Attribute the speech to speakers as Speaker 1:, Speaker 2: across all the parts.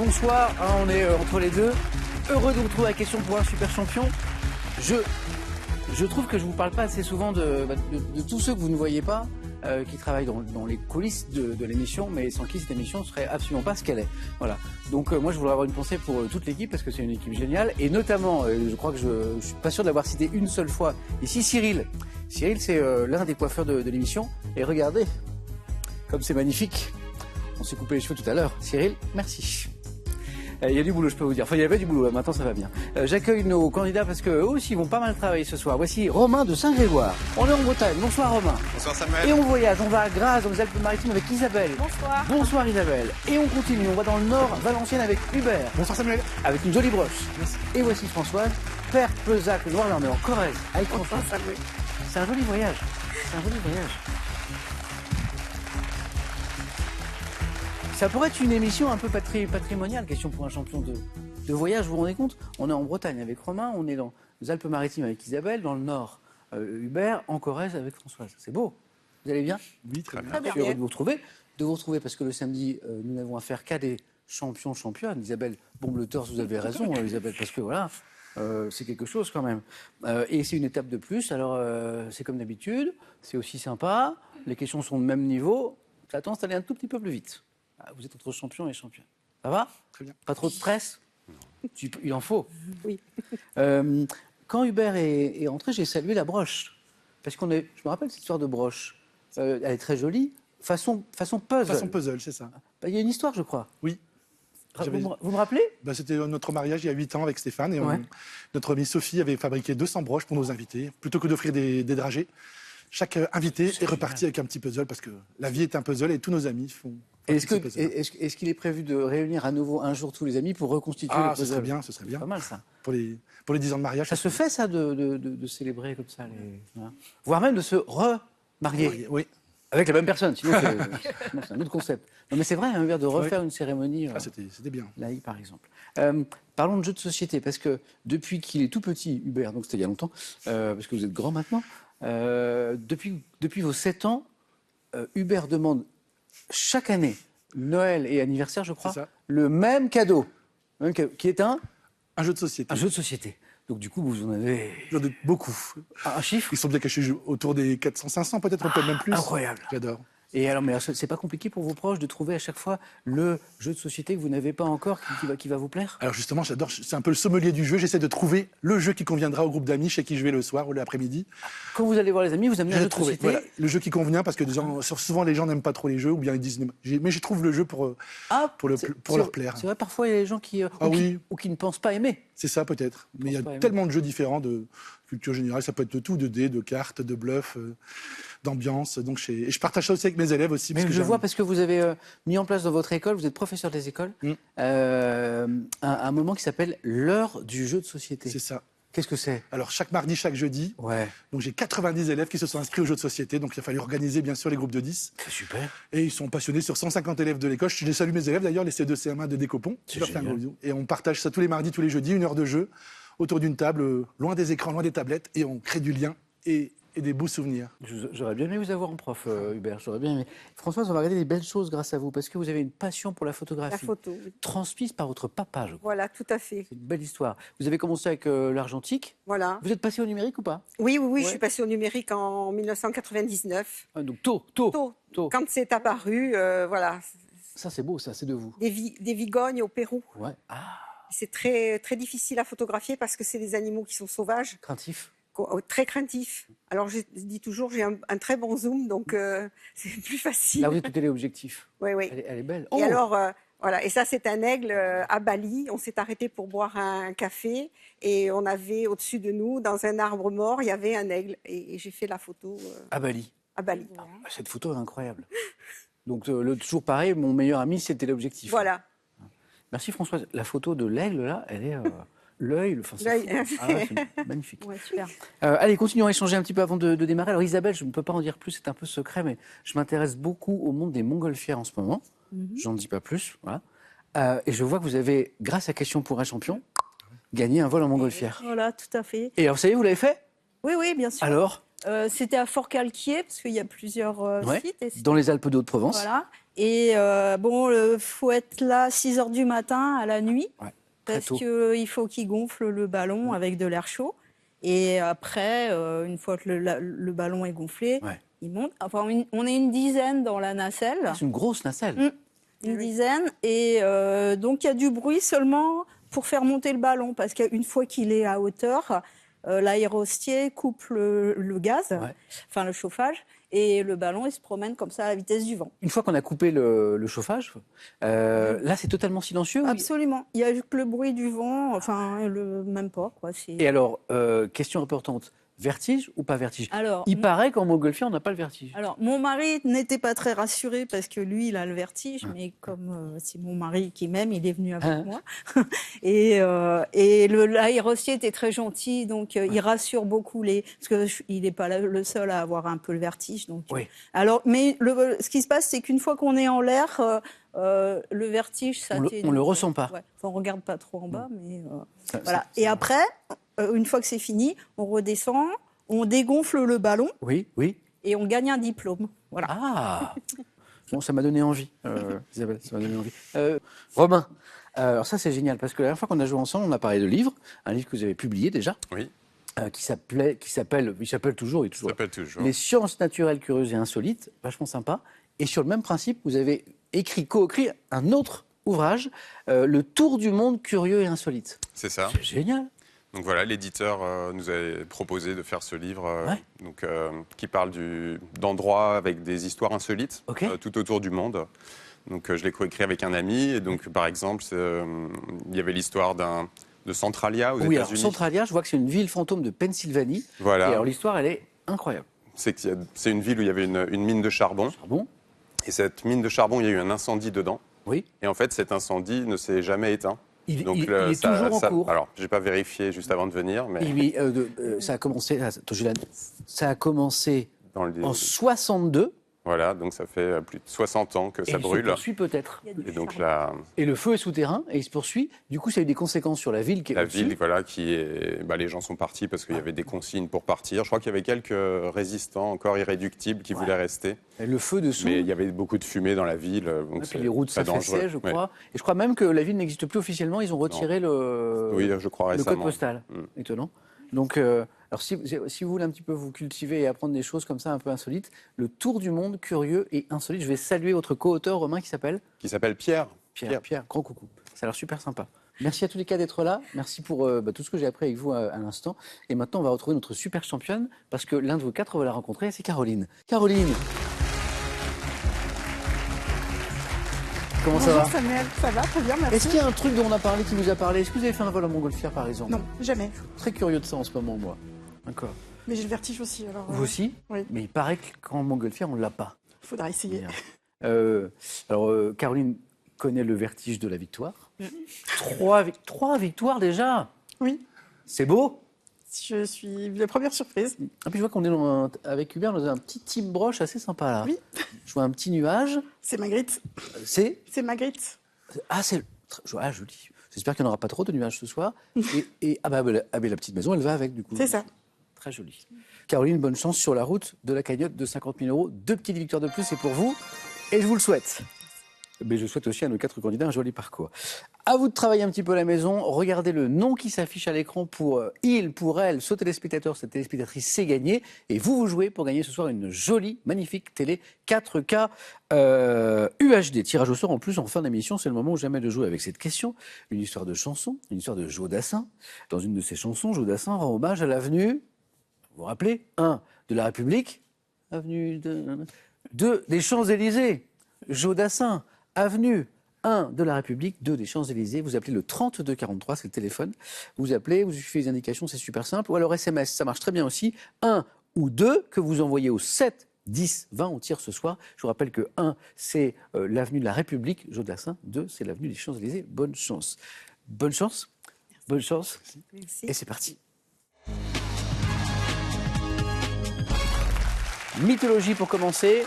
Speaker 1: bonsoir, on est entre les deux. Heureux de vous retrouver à Question pour un super champion. Je trouve que je vous parle pas assez souvent de tous ceux que vous ne voyez pas, qui travaillent dans les coulisses de l'émission, mais sans qui cette émission ne serait absolument pas ce qu'elle est. Voilà. Donc moi je voudrais avoir une pensée pour toute l'équipe parce que c'est une équipe géniale et notamment, je crois que je suis pas sûr de l'avoir cité une seule fois ici, Cyril. Cyril, c'est l'un des coiffeurs de l'émission et regardez comme c'est magnifique. On s'est coupé les cheveux tout à l'heure. Cyril, merci. Il y a du boulot, je peux vous dire. Enfin, il y avait du boulot, maintenant ça va bien. J'accueille nos candidats parce qu'eux aussi vont pas mal travailler ce soir. Voici Romain de Saint-Grégoire. On est en Bretagne. Bonsoir Romain.
Speaker 2: Bonsoir Samuel.
Speaker 1: Et on voyage, on va à Grasse, dans les Alpes-Maritimes avec Isabelle.
Speaker 3: Bonsoir.
Speaker 1: Bonsoir Isabelle. Et on continue, on va dans le nord, Valenciennes avec Hubert.
Speaker 2: Bonsoir Samuel.
Speaker 1: Avec une jolie broche. Merci. Et voici Françoise, Père Pezac, le Noir, on est en Corrèze. Avec François. C'est un joli voyage. C'est un joli voyage. Ça pourrait être une émission un peu patrimoniale, Question pour un champion de voyage. Vous vous rendez compte? On est en Bretagne avec Romain, on est dans les Alpes-Maritimes avec Isabelle, dans le Nord, Hubert, en Corrèze avec Françoise. C'est beau. Vous allez bien?
Speaker 2: Oui, très bien.
Speaker 1: Je suis heureux de vous retrouver parce que le samedi, nous n'avons affaire qu'à des championnes. Isabelle bombe le torse, vous avez raison, Isabelle, parce que voilà, c'est quelque chose quand même. Et c'est une étape de plus. Alors, c'est comme d'habitude, c'est aussi sympa. Les questions sont de même niveau. Ça a tendance à aller un tout petit peu plus vite. Vous êtes entre champion et championne. Ça va?
Speaker 2: Très bien.
Speaker 1: Pas trop de stress? Il en faut.
Speaker 3: Oui.
Speaker 1: Quand Hubert est entré, j'ai salué la broche. Parce je me rappelle cette histoire de broche. Elle est très jolie. Façon puzzle.
Speaker 2: Façon puzzle, c'est ça.
Speaker 1: Il y a une histoire, je crois.
Speaker 2: Oui.
Speaker 1: Vous me rappelez?
Speaker 2: C'était notre mariage il y a 8 ans avec Stéphane. Et
Speaker 1: Ouais.
Speaker 2: notre amie Sophie avait fabriqué 200 broches pour nos invités. Plutôt que d'offrir des dragées, chaque invité est reparti avec un petit puzzle parce que la vie est un puzzle et tous nos amis font.
Speaker 1: Est-ce qu'il est prévu de réunir à nouveau un jour tous les amis pour reconstituer le puzzle?
Speaker 2: Ce serait bien, ce serait bien.
Speaker 1: Pas mal ça.
Speaker 2: Pour les 10 ans de mariage.
Speaker 1: Ça se fait ça de célébrer comme ça, voire même de se remarier.
Speaker 2: Oui.
Speaker 1: Avec la même personne, sinon c'est un autre concept. Non mais c'est vrai, Hubert, de refaire une cérémonie.
Speaker 2: C'était bien.
Speaker 1: Laïque, par exemple. Parlons de jeux de société, parce que depuis qu'il est tout petit, Hubert, donc c'était il y a longtemps, parce que vous êtes grand maintenant, depuis vos 7 ans, Hubert demande chaque année, Noël et anniversaire, je crois, le même cadeau, qui est un
Speaker 2: jeu de société.
Speaker 1: Un jeu de société. Donc du coup, vous en avez...
Speaker 2: J'en ai beaucoup.
Speaker 1: Un chiffre?
Speaker 2: Ils sont bien cachés autour des 400-500, peut-être un peu même plus.
Speaker 1: Incroyable.
Speaker 2: J'adore.
Speaker 1: Et alors, mais c'est pas compliqué pour vos proches de trouver à chaque fois le jeu de société que vous n'avez pas encore, qui va vous plaire?
Speaker 2: Alors justement, j'adore, c'est un peu le sommelier du jeu. J'essaie de trouver le jeu qui conviendra au groupe d'amis chez qui je vais le soir ou l'après-midi.
Speaker 1: Quand vous allez voir les amis, vous amenez un jeu de société?
Speaker 2: Voilà, le jeu qui convient, parce que souvent les gens n'aiment pas trop les jeux, ou bien ils disent... Mais je trouve le jeu pour leur plaire.
Speaker 1: C'est vrai, parfois il y a des gens qui ne pensent pas aimer.
Speaker 2: C'est ça peut-être. Mais il y a tellement de jeux différents de culture générale. Ça peut être de tout, de dés, de cartes, de bluffs, d'ambiance. Et je partage ça aussi avec mes élèves aussi.
Speaker 1: Mais je vois parce que vous avez mis en place dans votre école, vous êtes professeur des écoles, un moment qui s'appelle l'heure du jeu de société.
Speaker 2: C'est ça.
Speaker 1: Qu'est-ce que c'est?
Speaker 2: Alors chaque mardi, chaque jeudi.
Speaker 1: Ouais.
Speaker 2: Donc j'ai 90 élèves qui se sont inscrits au jeu de société. Donc il a fallu organiser bien sûr les groupes de 10.
Speaker 1: C'est super.
Speaker 2: Et ils sont passionnés sur 150 élèves de l'école. Je salue mes élèves d'ailleurs, les C2, CM1 de Décopon.
Speaker 1: C'est
Speaker 2: leur fais un
Speaker 1: génial.
Speaker 2: gros bisou. Et on partage ça tous les mardis, tous les jeudis, 1 heure de jeu autour d'une table, loin des écrans, loin des tablettes. Et on crée du lien et des beaux souvenirs.
Speaker 1: J'aurais bien aimé vous avoir en prof, Hubert. J'aurais bien aimé. Françoise, on va regarder des belles choses grâce à vous, parce que vous avez une passion pour la photographie.
Speaker 3: La photo, oui.
Speaker 1: Transmise par votre papa, je crois.
Speaker 3: Voilà, tout à fait.
Speaker 1: C'est une belle histoire. Vous avez commencé avec l'argentique.
Speaker 3: Voilà.
Speaker 1: Vous êtes passé au numérique ou pas?
Speaker 3: Oui,
Speaker 1: Ouais.
Speaker 3: je suis passée au numérique en 1999.
Speaker 1: Donc tôt.
Speaker 3: Quand c'est apparu, voilà.
Speaker 1: Ça, c'est beau, ça, c'est de vous.
Speaker 3: Des vigognes au Pérou.
Speaker 1: Ouais.
Speaker 3: C'est très, très difficile à photographier parce que c'est des animaux qui sont sauvages,
Speaker 1: Craintif.
Speaker 3: très craintifs. Alors, je dis toujours, j'ai un très bon zoom, donc c'est plus facile.
Speaker 1: Là, vous êtes au téléobjectif.
Speaker 3: Oui.
Speaker 1: Elle est belle.
Speaker 3: Et alors, voilà. Et ça, c'est un aigle à Bali. On s'est arrêté pour boire un café et on avait au-dessus de nous, dans un arbre mort, il y avait un aigle. Et j'ai fait la photo
Speaker 1: À Bali.
Speaker 3: à Bali.
Speaker 1: Cette photo est incroyable. Donc, toujours pareil, mon meilleur ami, c'est le téléobjectif.
Speaker 3: Voilà.
Speaker 1: Merci Françoise. La photo de l'aigle, là, elle est... L'œil, c'est magnifique.
Speaker 3: Ouais, super.
Speaker 1: Allez, continuons à échanger un petit peu avant de démarrer. Alors Isabelle, je ne peux pas en dire plus, c'est un peu secret, mais je m'intéresse beaucoup au monde des montgolfières en ce moment. J'en dis pas plus. Voilà. Et je vois que vous avez, grâce à Question pour un champion, gagné un vol en montgolfière.
Speaker 4: Voilà, tout à fait.
Speaker 1: Et alors, ça y est, vous l'avez fait?
Speaker 4: Oui, bien sûr.
Speaker 1: Alors?
Speaker 4: C'était à Fort-Calquier, parce qu'il y a plusieurs sites.
Speaker 1: Dans les Alpes de Haute-Provence.
Speaker 4: Voilà. Et bon, il faut être là 6 heures du matin à la nuit,
Speaker 1: Ouais, très
Speaker 4: parce
Speaker 1: tôt.
Speaker 4: qu'il faut qu'il gonfle le ballon avec de l'air chaud. Et après, une fois que le ballon est gonflé,
Speaker 1: Ouais.
Speaker 4: il monte. Enfin, on est une dizaine dans la nacelle.
Speaker 1: C'est une grosse nacelle.
Speaker 4: Une dizaine. Et donc, il y a du bruit seulement pour faire monter le ballon, parce qu'une fois qu'il est à hauteur, l'aérostier coupe le gaz,
Speaker 1: Ouais.
Speaker 4: enfin le chauffage, et le ballon, il se promène comme ça à la vitesse du vent.
Speaker 1: Une fois qu'on a coupé le chauffage, là c'est totalement silencieux. Oui.
Speaker 4: Absolument. Il n'y a que le bruit du vent, enfin, même pas, quoi.
Speaker 1: Et alors, question importante, vertige ou pas vertige?
Speaker 4: Alors,
Speaker 1: Il paraît qu'en montgolfière, on n'a pas le vertige.
Speaker 4: Alors, mon mari n'était pas très rassuré parce que lui, il a le vertige, mais comme c'est mon mari qui m'aime, il est venu avec moi. Et l'aérostier était très gentil, donc il rassure beaucoup parce que il n'est pas le seul à avoir un peu le vertige. Donc,
Speaker 1: Oui.
Speaker 4: alors, mais ce qui se passe, c'est qu'une fois qu'on est en l'air, le vertige, ça
Speaker 1: on le ressent pas.
Speaker 4: Ouais. Enfin, on regarde pas trop en bas, mais
Speaker 1: Ça-
Speaker 4: voilà.
Speaker 1: ça-
Speaker 4: Et après, une fois que c'est fini, on redescend, on dégonfle le ballon.
Speaker 1: Oui, oui.
Speaker 4: Et on gagne un diplôme. Voilà.
Speaker 1: Ah bon, ça m'a donné envie, Isabelle, ça m'a donné envie. Romain, alors ça c'est génial, parce que la dernière fois qu'on a joué ensemble, on a parlé de livres, un livre que vous avez publié déjà,
Speaker 5: Oui,
Speaker 1: qui s'appelle toujours,
Speaker 5: ça s'appelle toujours.
Speaker 1: Les sciences naturelles curieuses et insolites, vachement sympa. Et sur le même principe, vous avez coécrit un autre ouvrage, Le Tour du monde curieux et insolite.
Speaker 5: C'est ça.
Speaker 1: C'est génial.
Speaker 5: Donc voilà, l'éditeur nous a proposé de faire ce livre qui parle d'endroits avec des histoires insolites tout autour du monde. Donc je l'ai coécrit avec un ami. Et donc par exemple, il y avait l'histoire de Centralia aux
Speaker 1: Oui, alors
Speaker 5: États-Unis.
Speaker 1: Centralia, je vois que c'est une ville fantôme de Pennsylvanie.
Speaker 5: Voilà.
Speaker 1: Et alors l'histoire, elle est incroyable.
Speaker 5: C'est une ville où il y avait une mine de charbon.
Speaker 1: Bon,
Speaker 5: Et cette mine de charbon, il y a eu un incendie dedans.
Speaker 1: oui.
Speaker 5: Et en fait, cet incendie ne s'est jamais éteint.
Speaker 1: Il est toujours en cours.
Speaker 5: Alors, j'ai pas vérifié juste avant de venir, mais
Speaker 1: Oui, ça a commencé, ça a commencé
Speaker 5: dans le
Speaker 1: en 62.
Speaker 5: voilà, donc ça fait plus de 60 ans que
Speaker 1: Et
Speaker 5: ça
Speaker 1: il se
Speaker 5: brûle.
Speaker 1: poursuit peut-être.
Speaker 5: Et donc la
Speaker 1: Et le feu est souterrain et il se poursuit. Du coup, ça a eu des conséquences sur la ville qui est au-dessus.
Speaker 5: ville, voilà, les gens sont partis parce qu'il y avait des consignes pour partir. Je crois qu'il y avait quelques résistants encore irréductibles qui voulaient rester.
Speaker 1: Et le feu dessous.
Speaker 5: Mais il y avait beaucoup de fumée dans la ville. Donc
Speaker 1: Et puis
Speaker 5: c'est
Speaker 1: les routes
Speaker 5: très dangereux.
Speaker 1: s'affaissaient, je
Speaker 5: Ouais.
Speaker 1: crois. Et je crois même que la ville n'existe plus officiellement. Ils ont retiré
Speaker 5: Oui, je crois
Speaker 1: le code
Speaker 5: récemment.
Speaker 1: postal.
Speaker 5: Mm.
Speaker 1: Étonnant. Donc, alors si vous voulez un petit peu vous cultiver et apprendre des choses comme ça un peu insolites, le tour du monde curieux et insolite. Je vais saluer votre co-auteur Romain qui s'appelle
Speaker 5: Qui s'appelle Pierre.
Speaker 1: Pierre, grand coucou. Ça a l'air super sympa. Merci à tous les cas d'être là. Merci pour tout ce que j'ai appris avec vous à l'instant. Et maintenant, on va retrouver notre super championne parce que l'un de vous quatre va la rencontrer, c'est Caroline. Caroline, comment ça va?
Speaker 6: Bonjour Samuel, ça va très bien, merci.
Speaker 1: Est-ce qu'il y a un truc dont on a parlé qui nous a parlé? Est-ce que vous avez fait un vol en montgolfière par exemple?
Speaker 6: Non, jamais.
Speaker 1: Très curieux de ça en ce moment, moi. D'accord.
Speaker 6: Mais j'ai le vertige aussi, alors.
Speaker 1: Vous aussi?
Speaker 6: Oui.
Speaker 1: Mais il paraît qu'en montgolfière, on ne l'a pas.
Speaker 6: Faudra essayer.
Speaker 1: Bien. Caroline connaît le vertige de la victoire.
Speaker 6: Mm.
Speaker 1: Trois victoires déjà.
Speaker 6: Oui,
Speaker 1: C'est beau.
Speaker 6: je suis la première surprise.
Speaker 1: Ah, puis je vois qu'on est avec Hubert dans un petit team broche assez sympa là.
Speaker 6: Oui.
Speaker 1: Je vois un petit nuage.
Speaker 6: C'est Magritte.
Speaker 1: C'est
Speaker 6: C'est Magritte.
Speaker 1: joli. J'espère qu'il n'y en aura pas trop de nuages ce soir. Et la petite maison, elle va avec du coup.
Speaker 6: C'est ça.
Speaker 1: Très joli. Caroline, bonne chance sur la route de la cagnotte de 50 000 €. 2 petites victoires de plus, c'est pour vous. Et je vous le souhaite. Mais je souhaite aussi à nos 4 candidats un joli parcours. À vous de travailler un petit peu à la maison. Regardez le nom qui s'affiche à l'écran pour pour elle, ce téléspectateur, cette téléspectatrice, c'est gagné. Et vous jouez pour gagner ce soir une jolie, magnifique télé 4K UHD. Tirage au sort en plus en fin d'émission. C'est le moment où jamais de jouer avec cette question. Une histoire de chanson, une histoire de Joe Dassin. Dans une de ses chansons, Joe Dassin rend hommage à l'avenue, vous vous rappelez, 1 de la République, avenue 2 des Champs-Élysées, Joe Dassin, avenue 1 de la République, 2 des Champs-Élysées. Vous appelez le 3243, c'est le téléphone. Vous appelez, vous suivez les indications, c'est super simple. Ou alors SMS, ça marche très bien aussi. 1 ou 2 que vous envoyez au 7 10 20. On tire ce soir. Je vous rappelle que 1, c'est l'avenue de la République, Joe Dassin. 2, c'est l'avenue des Champs-Élysées. Bonne chance. Bonne chance. Bonne chance.
Speaker 3: Merci.
Speaker 1: Et c'est parti. Mythologie pour commencer.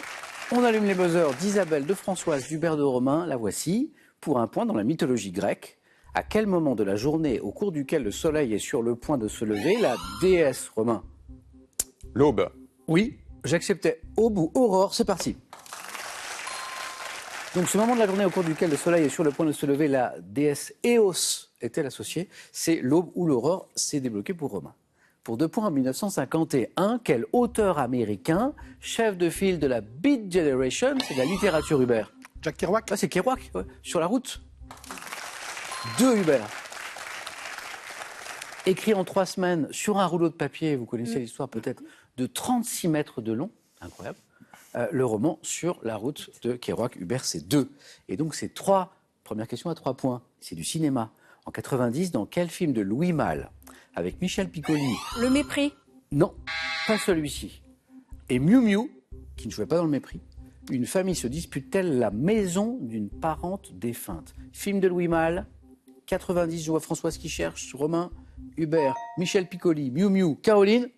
Speaker 1: On allume les buzzers d'Isabelle, de Françoise, d'Hubert, de Romain. La voici. Pour un point dans la mythologie grecque. À quel moment de la journée au cours duquel le soleil est sur le point de se lever, la déesse, Romain?
Speaker 5: L'aube.
Speaker 1: Oui, j'acceptais. Aube ou aurore, c'est parti. Donc ce moment de la journée au cours duquel le soleil est sur le point de se lever, la déesse Eos est-elle associée? C'est l'aube ou l'aurore, c'est débloqué pour Romain. Pour 2 points en 1951, quel auteur américain, chef de file de la Beat Generation, c'est de la littérature Hubert?
Speaker 2: Jack Kerouac.
Speaker 1: Ah, c'est Kerouac, ouais. Sur la route. 2 Hubert. Écrit en 3 semaines sur un rouleau de papier, vous connaissez l'histoire peut-être, de 36 mètres de long, incroyable. Le roman Sur la route de Kerouac. Hubert, c'est 2. Et donc c'est 3. Première question à 3 points. C'est du cinéma. En 90, dans quel film de Louis Malle, avec Michel Piccoli?
Speaker 4: Le mépris.
Speaker 1: Non, pas celui-ci. Et Miu Miu, qui ne jouait pas dans le mépris, une famille se dispute-t-elle la maison d'une parente défunte? Film de Louis Malle, 90, je vois Françoise qui cherche, Romain, Hubert, Michel Piccoli, Miu Miu, Caroline.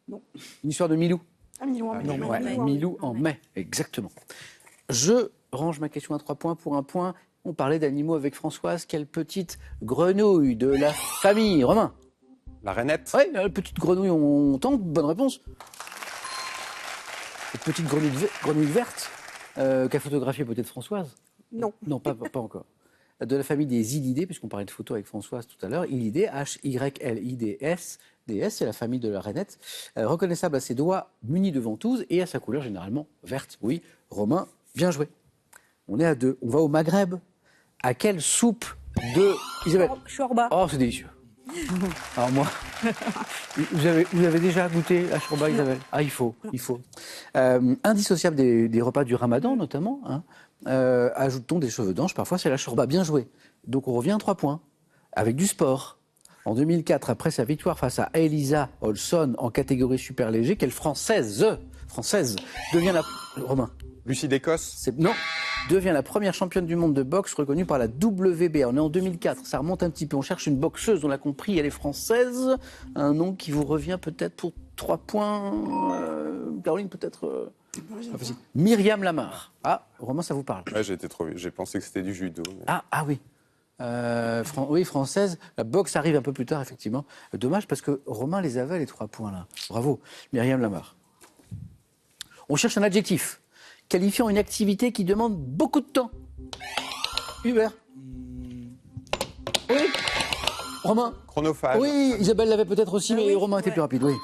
Speaker 6: Non.
Speaker 1: Une histoire de Milou.
Speaker 6: Ah, Milou en mai.
Speaker 1: Ouais, Milou en mai, exactement. Je range ma question à 3 points pour 1 point. On parlait d'animaux avec Françoise. Quelle petite grenouille de la famille, Romain?
Speaker 5: La rainette.
Speaker 1: Oui, la petite grenouille, on tente. Bonne réponse. Cette petite grenouille verte qu'a photographiée peut-être Françoise?
Speaker 3: Non.
Speaker 1: Non, pas encore. De la famille des Illidés, puisqu'on parlait de photos avec Françoise tout à l'heure. Illidés, H-Y-L-I-D-S. DS, c'est la famille de la rainette. Reconnaissable à ses doigts munis de ventouses et à sa couleur généralement verte. Oui, Romain, bien joué. On est à 2. On va au Maghreb. À quelle soupe de Isabelle?
Speaker 4: Chorba.
Speaker 1: Oh, c'est délicieux. Alors moi, vous avez déjà goûté la chorba, Isabelle? Ah, il faut. Indissociable des repas du Ramadan, notamment. Hein. Ajoute-t-on des cheveux d'ange? Parfois, c'est la chorba. Bien joué. Donc, on revient à 3 points. Avec du sport. En 2004, après sa victoire face à Elisa Olson en catégorie super léger, quelle française devient la... Romain.
Speaker 5: Lucie d'Écosse.
Speaker 1: Non. Devient la première championne du monde de boxe reconnue par la WBA. On est en 2004, ça remonte un petit peu. On cherche une boxeuse, on l'a compris, elle est française. Un nom qui vous revient peut-être pour 3 points. Caroline, peut-être Myriam Lamar. Ah, Romain, ça vous parle?
Speaker 5: Ouais, j'ai pensé que c'était du judo. Mais...
Speaker 1: Ah oui. Oui, française. La boxe arrive un peu plus tard, effectivement. Dommage, parce que Romain les avait, les 3 points, là. Bravo, Myriam Lamar. On cherche un adjectif qualifiant une activité qui demande beaucoup de temps. Hubert. Oui. Romain.
Speaker 5: Chronophage.
Speaker 1: Oui, Isabelle l'avait peut-être aussi, mais Romain était plus rapide, oui.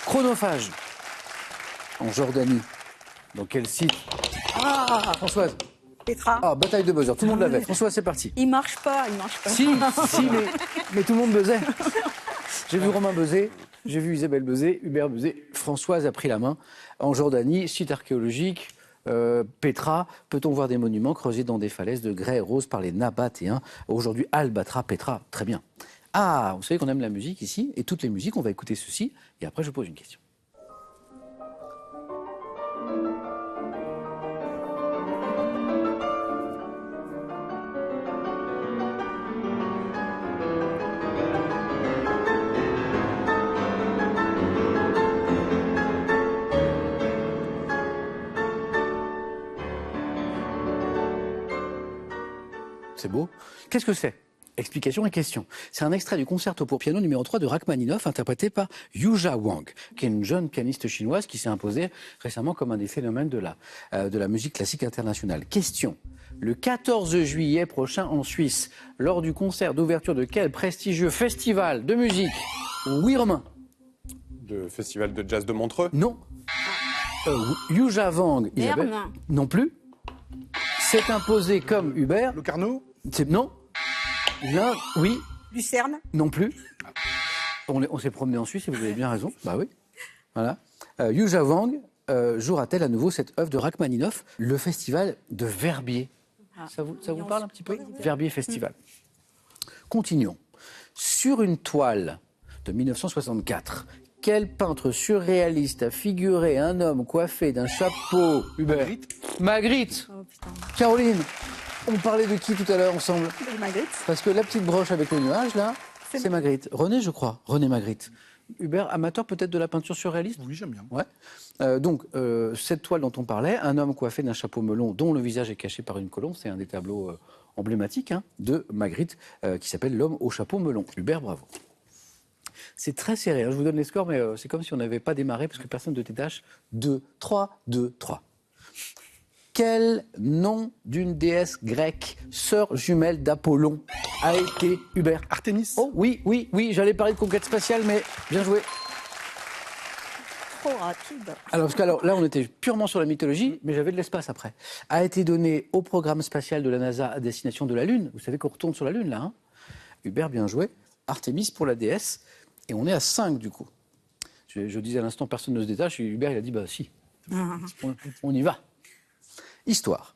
Speaker 1: Chronophage. En Jordanie. Dans quel site? Ah, Françoise.
Speaker 3: Petra.
Speaker 1: Ah, bataille de buzzer, tout le monde l'avait. François, c'est parti.
Speaker 4: Il marche pas.
Speaker 1: Si, mais tout le monde buzzait. J'ai vu Romain buzzer, j'ai vu Isabelle buzzer, Hubert buzzer. Françoise a pris la main. En Jordanie, site archéologique, Petra, peut-on voir des monuments creusés dans des falaises de grès rose par les Nabatéens? Aujourd'hui, Albatra, Petra, très bien. Ah, vous savez qu'on aime la musique ici, et toutes les musiques, on va écouter ceci, et après je vous pose une question. C'est beau. Qu'est-ce que c'est? Explication et question. C'est un extrait du concerto pour piano numéro 3 de Rachmaninoff, interprété par Yuja Wang, qui est une jeune pianiste chinoise qui s'est imposée récemment comme un des phénomènes de la musique classique internationale. Question. Le 14 juillet prochain en Suisse, lors du concert d'ouverture de quel prestigieux festival de musique? Oui, Romain.
Speaker 5: Le festival de jazz de Montreux.
Speaker 1: Non. Yuja Wang, Isabelle.
Speaker 4: Berne.
Speaker 1: Non plus. S'est imposé comme Hubert.
Speaker 2: Le Carnot.
Speaker 1: Non. L'un, oui.
Speaker 3: Lucerne.
Speaker 1: Non plus. On s'est promené en Suisse et vous avez bien raison. Bah oui. Voilà. Yuja Wang jouera-t-elle à nouveau cette œuvre de Rachmaninoff, le festival de Verbier? Ça vous parle un petit peu? Verbier Festival. Continuons. Sur une toile de 1964, quel peintre surréaliste a figuré un homme coiffé d'un chapeau? Hubert. Magritte.
Speaker 4: Oh, putain.
Speaker 1: Caroline. On parlait de qui tout à l'heure ensemble?
Speaker 6: Magritte.
Speaker 1: Parce que la petite broche avec le nuage, là, c'est Magritte. René, je crois. René Magritte. Hubert, amateur peut-être de la peinture surréaliste?
Speaker 2: Oui, j'aime bien.
Speaker 1: Ouais. Donc, cette toile dont on parlait, un homme coiffé d'un chapeau melon dont le visage est caché par une colombe, c'est un des tableaux emblématiques de Magritte qui s'appelle L'homme au chapeau melon. Hubert, bravo. C'est très serré, hein. Je vous donne les scores, mais c'est comme si on n'avait pas démarré parce que personne ne détache. 2, 3, 2, 3. Quel nom d'une déesse grecque, sœur jumelle d'Apollon, a été Hubert?
Speaker 2: Artémis.
Speaker 1: Oh oui, j'allais parler de conquête spatiale, mais bien joué.
Speaker 4: Trop rapide.
Speaker 1: Alors, là, on était purement sur la mythologie, mais j'avais de l'espace après. A été donné au programme spatial de la NASA à destination de la Lune. Vous savez qu'on retourne sur la Lune, là. Hein. Hubert, bien joué. Artémis pour la déesse. Et on est à 5, du coup. Je disais à l'instant, personne ne se détache. Et Hubert, il a dit, bah si, on y va. Histoire.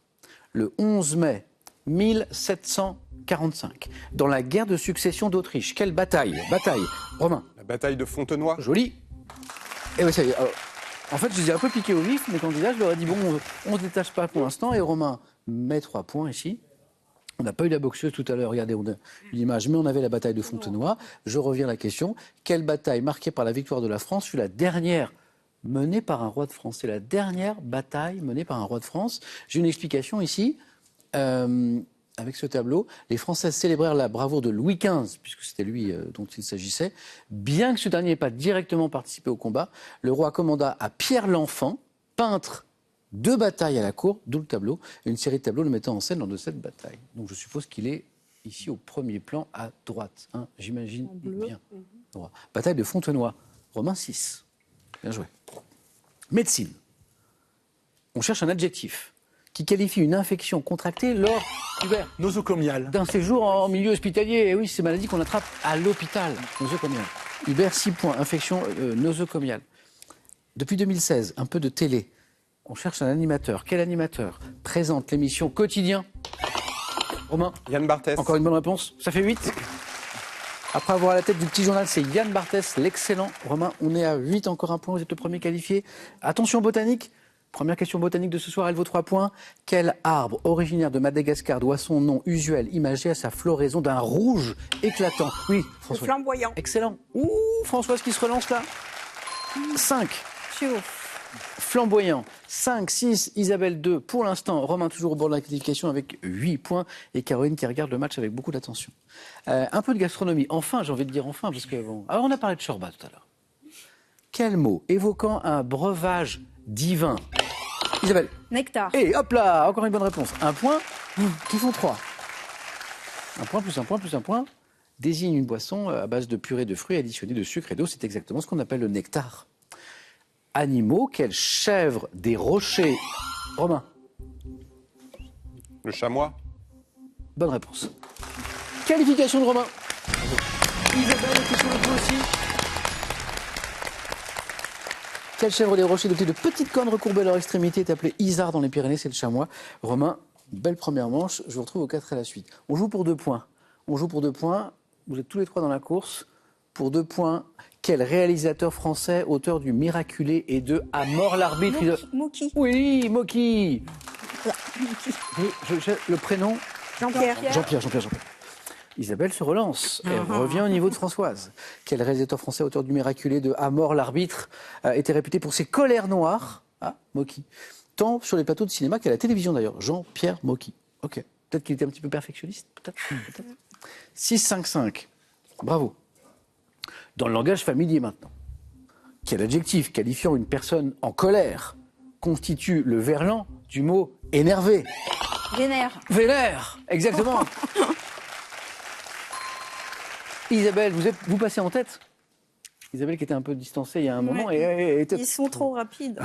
Speaker 1: Le 11 mai 1745, dans la guerre de succession d'Autriche, quelle bataille? Romain.
Speaker 5: La bataille de Fontenoy.
Speaker 1: Joli. Et oui, ça y est. Alors, en fait, je les ai un peu piqués au vif, mes candidats. Je leur ai dit, bon, on ne se détache pas pour l'instant. Et Romain met 3 points ici. On n'a pas eu la boxeuse tout à l'heure. Regardez, on a eu l'image, mais on avait la bataille de Fontenoy. Je reviens à la question. Quelle bataille marquée par la victoire de la France fut la dernière menée par un roi de France? C'est la dernière bataille menée par un roi de France. J'ai une explication ici. Avec ce tableau, les Françaises célébrèrent la bravoure de Louis XV, puisque c'était lui dont il s'agissait. Bien que ce dernier n'ait pas directement participé au combat, le roi commanda à Pierre l'Enfant, peintre de batailles à la cour, d'où le tableau, et une série de tableaux le mettant en scène lors de cette bataille. Donc je suppose qu'il est ici au premier plan à droite, hein, j'imagine bien. Bataille de Fontenoy, Romain 6. Bien joué. Médecine. On cherche un adjectif qui qualifie une infection contractée lors
Speaker 2: Nosocomial.
Speaker 1: d'un séjour en milieu hospitalier. Et oui, c'est une maladie qu'on attrape à l'hôpital. Nosocomial. Hubert, 6 points. Infection nosocomiale. Depuis 2016, un peu de télé. On cherche un animateur. Quel animateur présente l'émission Quotidien? Romain.
Speaker 5: Yann Barthès.
Speaker 1: Encore une bonne réponse. Ça fait 8. Après avoir à la tête du petit journal, c'est Yann Barthès, l'excellent. Romain, on est à 8, encore un point. Vous êtes le premier qualifié. Attention botanique. Première question botanique de ce soir, elle vaut 3 points. Quel arbre originaire de Madagascar doit son nom usuel imagé à sa floraison d'un rouge éclatant? Oui, François.
Speaker 3: Le flamboyant.
Speaker 1: Excellent. Ouh, Françoise qui se relance là. 5. Flamboyant. 5, 6, Isabelle 2. Pour l'instant, Romain toujours au bord de la qualification avec 8 points. Et Caroline qui regarde le match avec beaucoup d'attention. Un peu de gastronomie. Enfin, j'ai envie de dire enfin, parce que bon. Alors, on a parlé de shorba tout à l'heure. Quel mot évoquant un breuvage divin? Isabelle.
Speaker 4: Nectar.
Speaker 1: Et hop là, encore une bonne réponse. Un point, qui font 3. Un point plus un point plus un point désigne une boisson à base de purée de fruits additionnée de sucre et d'eau. C'est exactement ce qu'on appelle le nectar. Animaux, quelle chèvre des rochers? Romain.
Speaker 5: Le chamois.
Speaker 1: Bonne réponse. Qualification de Romain. Isabelle était sur le coup aussi. Quelle chèvre des rochers dotée de petites cornes recourbées à leur extrémité est appelée isard dans les Pyrénées? C'est le chamois. Romain, belle première manche. Je vous retrouve au 4 à la suite. On joue pour 2 points. Vous êtes tous les 3 dans la course. Pour 2 points, quel réalisateur français, auteur du Miraculé et de À mort l'arbitre?
Speaker 4: Moki.
Speaker 1: Oui, Moki. Le prénom?
Speaker 3: Jean-Pierre.
Speaker 1: Jean-Pierre. Isabelle se relance. Elle revient au niveau de Françoise. Quel réalisateur français, auteur du Miraculé de À mort l'arbitre, était réputé pour ses colères noires? Ah, Moki. Tant sur les plateaux de cinéma qu'à la télévision d'ailleurs. Jean-Pierre Moki. Ok. Peut-être qu'il était un petit peu perfectionniste. Peut-être. 6-5-5. Bravo. Dans le langage familier maintenant. Quel adjectif qualifiant une personne en colère constitue le verlan du mot énervé?
Speaker 4: Vénère.
Speaker 1: Vénère. Exactement. Isabelle, vous passez en tête. Isabelle qui était un peu distancée il y a un moment.
Speaker 4: Ils sont trop rapides.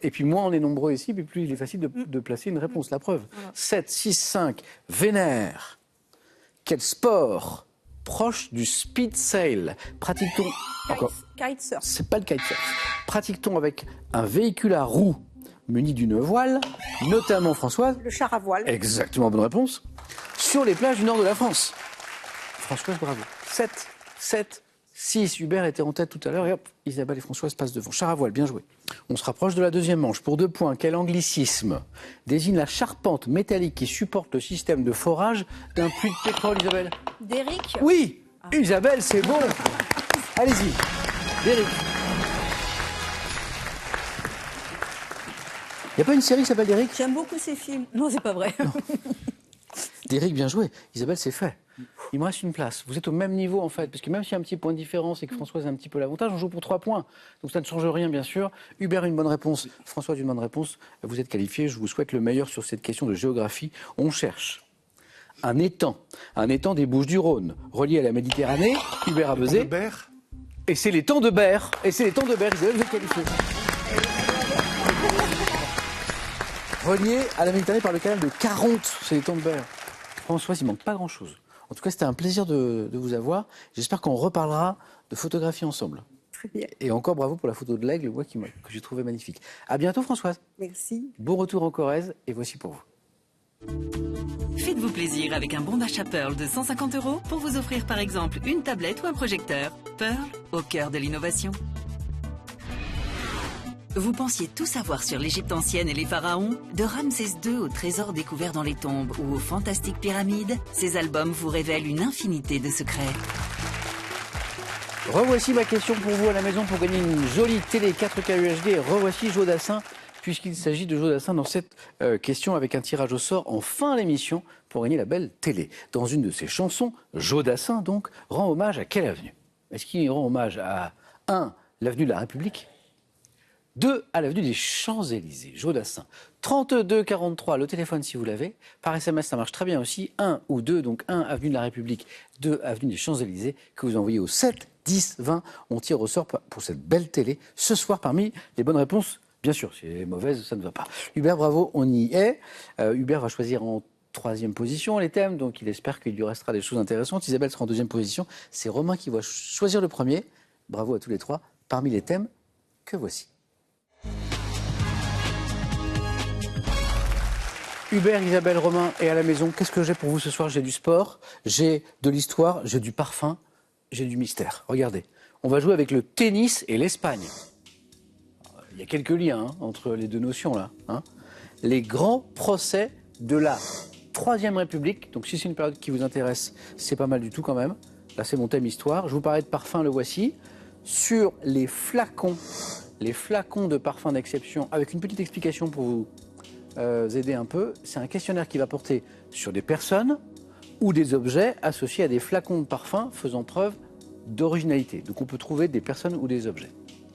Speaker 1: Et puis moins on est nombreux ici, puis plus il est facile de placer une réponse. La preuve. 7, 6, 5. Vénère. Quel sport proche du speed sail pratique-t-on?
Speaker 4: Kitesurf.
Speaker 1: C'est pas le kitesurf. Pratique-t-on avec un véhicule à roues muni d'une voile, notamment Françoise?
Speaker 3: Le char à voile.
Speaker 1: Exactement, bonne réponse. Sur les plages du nord de la France. Françoise, bravo. 7, 6. Hubert était en tête tout à l'heure et hop, Isabelle et Françoise passent devant. Char à voile, bien joué. On se rapproche de la deuxième manche. Pour 2 points, quel anglicisme désigne la charpente métallique qui supporte le système de forage d'un puits de pétrole, Isabelle?
Speaker 4: Derrick.
Speaker 1: Oui, Isabelle, c'est bon. Allez-y, Derrick. Il n'y a pas une série qui s'appelle Derrick?
Speaker 4: J'aime beaucoup ces films. Non, c'est pas vrai.
Speaker 1: Derrick, bien joué. Isabelle, c'est fait. Il me reste une place. Vous êtes au même niveau, en fait, parce que même s'il y a un petit point de différence et que Françoise a un petit peu l'avantage, on joue pour 3 points. Donc ça ne change rien, bien sûr. Hubert, une bonne réponse. Françoise, une bonne réponse. Vous êtes qualifié. Je vous souhaite le meilleur sur cette question de géographie. On cherche un étang des Bouches-du-Rhône, relié à la Méditerranée. Hubert a buzzé.
Speaker 2: Hubert.
Speaker 1: Et c'est l'étang de Berre. Isabelle, vous êtes qualifié. Relié à la Méditerranée par le canal de Caronte, c'est l'étang de Berre. Françoise, il manque pas grand-chose. En tout cas, c'était un plaisir de vous avoir. J'espère qu'on reparlera de photographie ensemble.
Speaker 3: Très bien.
Speaker 1: Et encore bravo pour la photo de l'aigle, moi, que j'ai trouvé magnifique. À bientôt, Françoise.
Speaker 3: Merci.
Speaker 1: Bon retour en Corrèze, et voici pour vous.
Speaker 7: Faites-vous plaisir avec un bon d'achat Pearl de 150 € pour vous offrir par exemple une tablette ou un projecteur. Pearl, au cœur de l'innovation. Vous pensiez tout savoir sur l'Égypte ancienne et les pharaons? De Ramsès II au trésor découvert dans les tombes ou aux fantastiques pyramides, ces albums vous révèlent une infinité de secrets.
Speaker 1: Revoici ma question pour vous à la maison pour gagner une jolie télé 4K UHD. Revoici Joe Dassin, puisqu'il s'agit de Joe Dassin dans cette question avec un tirage au sort en fin d'émission pour gagner la belle télé. Dans une de ses chansons, Joe Dassin donc rend hommage à quelle avenue? Est-ce qu'il rend hommage à 1. l'avenue de la République, 2. à l'avenue des Champs-Élysées, Joe Dassin. 32 43, le téléphone si vous l'avez. Par SMS, ça marche très bien aussi. 1 ou 2, donc 1 avenue de la République, 2 avenue des Champs-Élysées, que vous envoyez au 7 10 20. On tire au sort pour cette belle télé ce soir parmi les bonnes réponses. Bien sûr, si elle est mauvaise, ça ne va pas. Hubert, bravo, on y est. Hubert va choisir en 3e position les thèmes, donc il espère qu'il lui restera des choses intéressantes. Isabelle sera en 2e position. C'est Romain qui va choisir le premier. Bravo à tous les 3. Parmi les thèmes que voici. Hubert, Isabelle, Romain et à la maison, qu'est-ce que j'ai pour vous ce soir? J'ai du sport, j'ai de l'histoire, j'ai du parfum, j'ai du mystère. Regardez, on va jouer avec le tennis et l'Espagne. Il y a quelques liens entre les deux notions là. Les grands procès de la Troisième République. Donc si c'est une période qui vous intéresse, c'est pas mal du tout quand même. Là c'est mon thème histoire. Je vous parlais de parfum, le voici. Sur les flacons de parfum d'exception, avec une petite explication pour vous aider un peu. C'est un questionnaire qui va porter sur des personnes ou des objets associés à des flacons de parfum faisant preuve d'originalité. Donc on peut trouver des personnes ou des objets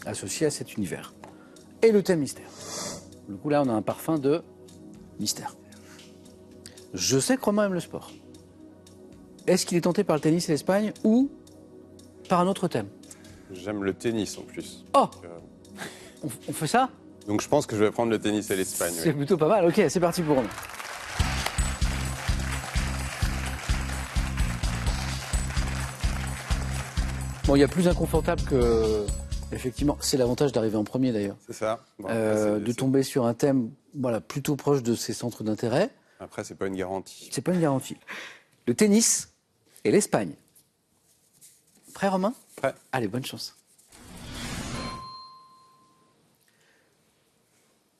Speaker 1: associés à cet univers. Et le thème mystère. Du coup là on a un parfum de mystère. Je sais que Romain aime le sport. Est-ce qu'il est tenté par le tennis et l'Espagne ou par un autre thème?
Speaker 5: J'aime le tennis en plus.
Speaker 1: Oh, on fait ça?
Speaker 5: Donc je pense que je vais prendre le tennis et l'Espagne.
Speaker 1: C'est plutôt pas mal. Ok, c'est parti pour Romain. Bon, il y a plus inconfortable que... Effectivement, c'est l'avantage d'arriver en premier d'ailleurs.
Speaker 5: C'est ça. Bon,
Speaker 1: de tomber sur un thème plutôt proche de ses centres d'intérêt.
Speaker 5: Après, c'est pas une garantie.
Speaker 1: C'est pas une garantie. Le tennis et l'Espagne. Prêt, Romain?
Speaker 5: Prêt.
Speaker 1: Allez, bonne chance.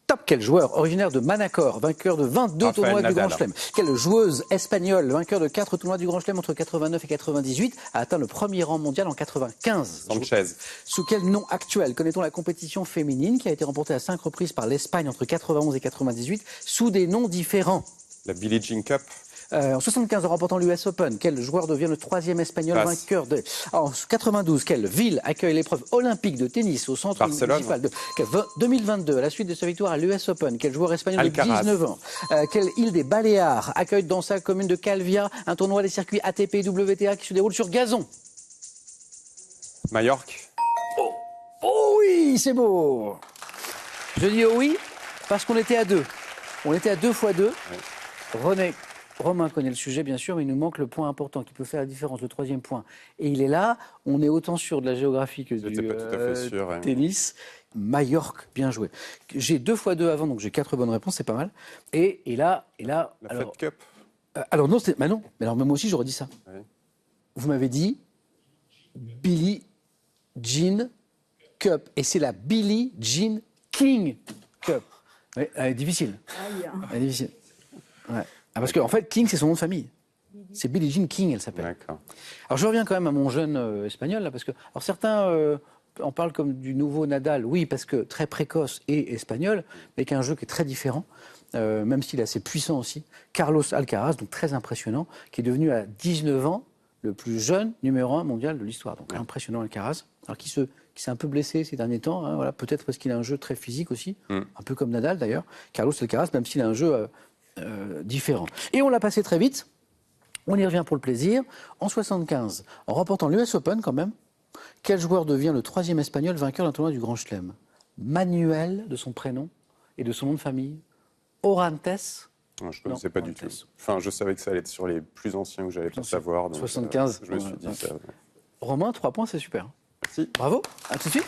Speaker 1: Top, quel joueur originaire de Manacor, vainqueur de 22
Speaker 5: Rafael
Speaker 1: tournois du
Speaker 5: Nadal.
Speaker 1: Grand Chelem. Quelle joueuse espagnole, vainqueur de 4 tournois du Grand Chelem entre 89 et 98, a atteint le premier rang mondial en 95.
Speaker 5: Sanchez.
Speaker 1: Sous quel nom actuel connaît-on la compétition féminine qui a été remportée à 5 reprises par l'Espagne entre 91 et 98 sous des noms différents?
Speaker 5: La Billie Jean Cup.
Speaker 1: En 75, en remportant l'US Open, quel joueur devient le 3e espagnol vainqueur de... En 92, quelle ville accueille l'épreuve olympique de tennis au centre municipal de... 2022, à la suite de sa victoire à l'US Open, quel joueur espagnol
Speaker 5: Alcaraz.
Speaker 1: de 19 ans, quelle île des Baléares accueille dans sa commune de Calvia un tournoi des circuits ATP et WTA qui se déroule sur gazon?
Speaker 5: Majorque.
Speaker 1: Oh oui, c'est beau. Je dis oh oui parce qu'on était à 2. On était à 2 x 2. Oui. Romain connaît le sujet, bien sûr, mais il nous manque le point important qui peut faire la différence, le 3e point. Et il est là. On est autant sûr de la géographie que du
Speaker 5: pas tout à fait sûr,
Speaker 1: tennis. Majorque, bien joué. J'ai 2 x 2 avant, donc j'ai 4 bonnes réponses, c'est pas mal. Et là...
Speaker 5: La
Speaker 1: alors,
Speaker 5: Fed Cup.
Speaker 1: alors non, mais non. Mais alors, moi aussi, j'aurais dit ça.
Speaker 5: Oui.
Speaker 1: Vous m'avez dit Billie Jean Cup. Et c'est la Billie Jean King Cup. Oui, elle est difficile. Elle est difficile. Ouais. Parce qu'en fait, King, c'est son nom de famille. C'est Billie Jean King, elle s'appelle.
Speaker 5: D'accord.
Speaker 1: Alors, je reviens quand même à mon jeune espagnol, là, parce que alors, certains en parlent comme du nouveau Nadal. Oui, parce que très précoce et espagnol, mais qu'un jeu qui est très différent. même s'il est assez puissant aussi, Carlos Alcaraz, donc très impressionnant, qui est devenu à 19 ans le plus jeune numéro 1 mondial de l'histoire. Donc impressionnant Alcaraz, alors qui s'est un peu blessé ces derniers temps, hein, voilà, peut-être parce qu'il a un jeu très physique aussi, un peu comme Nadal d'ailleurs, Carlos Alcaraz, même s'il a un jeu différent. Et on l'a passé très vite, on y revient pour le plaisir, en 75, en remportant l'US Open quand même, quel joueur devient le 3e espagnol vainqueur d'un tournoi du Grand Chelem? Manuel, de son prénom et de son nom de famille, Orantes.
Speaker 5: Non, je ne connaissais pas du tout. Enfin, je savais que ça allait être sur les plus anciens que j'allais pas savoir. Donc,
Speaker 1: 75.
Speaker 5: Je me suis dit ça.
Speaker 1: Romain, 3 points, c'est super.
Speaker 5: Merci.
Speaker 1: Bravo, à tout de suite.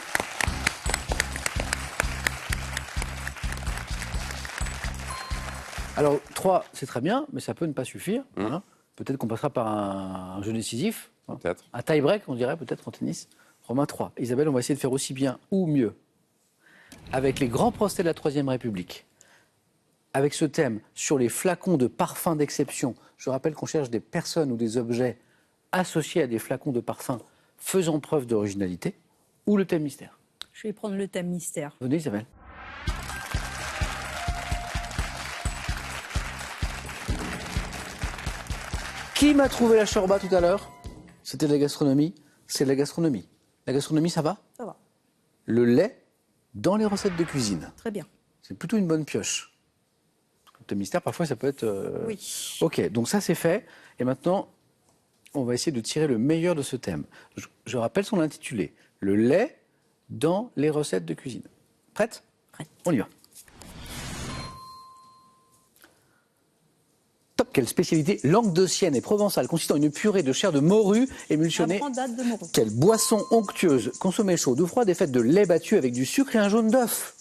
Speaker 1: Alors, 3, c'est très bien, mais ça peut ne pas suffire. Hein. Peut-être qu'on passera par un jeu décisif. Hein.
Speaker 5: Peut-être.
Speaker 1: Un tie-break, on dirait, peut-être en tennis. Romain, 3. Isabelle, on va essayer de faire aussi bien ou mieux. Avec les grands procès de la Troisième République, avec ce thème sur les flacons de parfums d'exception. Je rappelle qu'on cherche des personnes ou des objets associés à des flacons de parfums faisant preuve d'originalité, ou le thème mystère.
Speaker 4: Je vais prendre le thème mystère.
Speaker 1: Venez Isabelle. Qui m'a trouvé la shorba tout à l'heure? C'était de la gastronomie, c'est de la gastronomie. La gastronomie, ça va?
Speaker 4: Ça va.
Speaker 1: Le lait dans les recettes de cuisine.
Speaker 4: Très bien.
Speaker 1: C'est plutôt une bonne pioche. Le thème mystère, parfois, ça peut être...
Speaker 4: Oui.
Speaker 1: Ok, donc ça, c'est fait. Et maintenant, on va essayer de tirer le meilleur de ce thème. Je rappelle son intitulé. Le lait dans les recettes de cuisine. Prête?
Speaker 4: Prête.
Speaker 1: On y va. Top, quelle spécialité languedocienne et provençale consistant en une purée de chair de morue émulsionnée.
Speaker 4: Date de morue.
Speaker 1: Quelle boisson onctueuse, consommée chaude ou froide, est faite de lait battu avec du sucre et un jaune d'œuf.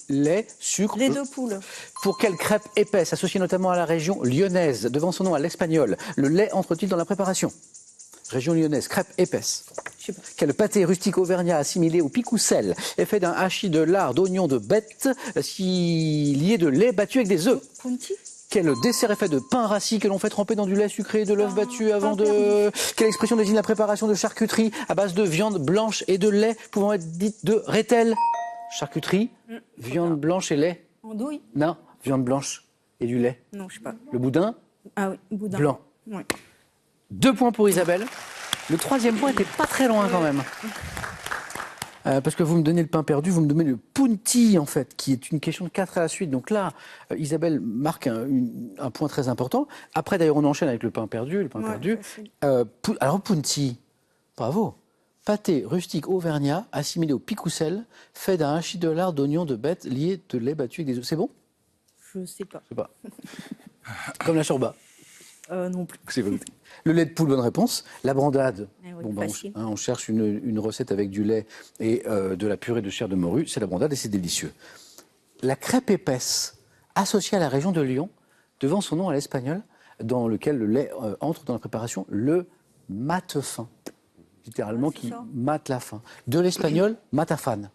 Speaker 1: Lait, sucre.
Speaker 4: Lait de poule.
Speaker 1: Pour quelle crêpe épaisse, associée notamment à la région lyonnaise, devant son nom à l'espagnol, le lait entre-t-il dans la préparation? Région lyonnaise, crêpe épaisse.
Speaker 4: Je sais pas.
Speaker 1: Quel pâté rustique auvergnat assimilé au picoussel est fait d'un hachis de lard, d'oignons, de bête, lié de lait battu avec des œufs?
Speaker 4: Punti.
Speaker 1: Quel dessert est fait de pain rassis que l'on fait tremper dans du lait sucré et de l'œuf battu avant de... Quelle expression désigne la préparation de charcuterie à base de viande blanche et de lait pouvant être dite de rételle? Charcuterie, viande blanche et lait.
Speaker 4: Andouille.
Speaker 1: Non, viande blanche et du lait.
Speaker 4: Non, je sais pas.
Speaker 1: Le boudin
Speaker 4: Ah oui, boudin.
Speaker 1: blanc.
Speaker 4: Oui.
Speaker 1: 2 points pour Isabelle. Le 3e point était pas très loin quand même. Parce que vous me donnez le pain perdu, vous me donnez le punti en fait, qui est une question de 4 à la suite. Donc là, Isabelle marque un point très important. Après d'ailleurs, on enchaîne avec le pain perdu. Le pain perdu. Alors punti, bravo. Pâté rustique auvergnat, assimilé au picoussel, fait d'un hachis de lard, d'oignons, de bête, lié de lait battu avec des œufs. C'est bon?
Speaker 4: Je sais pas.
Speaker 1: Je sais pas. Comme la shorba.
Speaker 4: Non plus.
Speaker 1: C'est bon. Le lait de poule, bonne réponse. La brandade,
Speaker 4: Eh oui,
Speaker 1: on cherche une recette avec du lait et de la purée de chair de morue. C'est la brandade et c'est délicieux. La crêpe épaisse, associée à la région de Lyon, devant son nom à l'espagnol, dans lequel le lait entre dans la préparation, le mate-fin. Littéralement, qui mate la faim. De l'espagnol, matafan.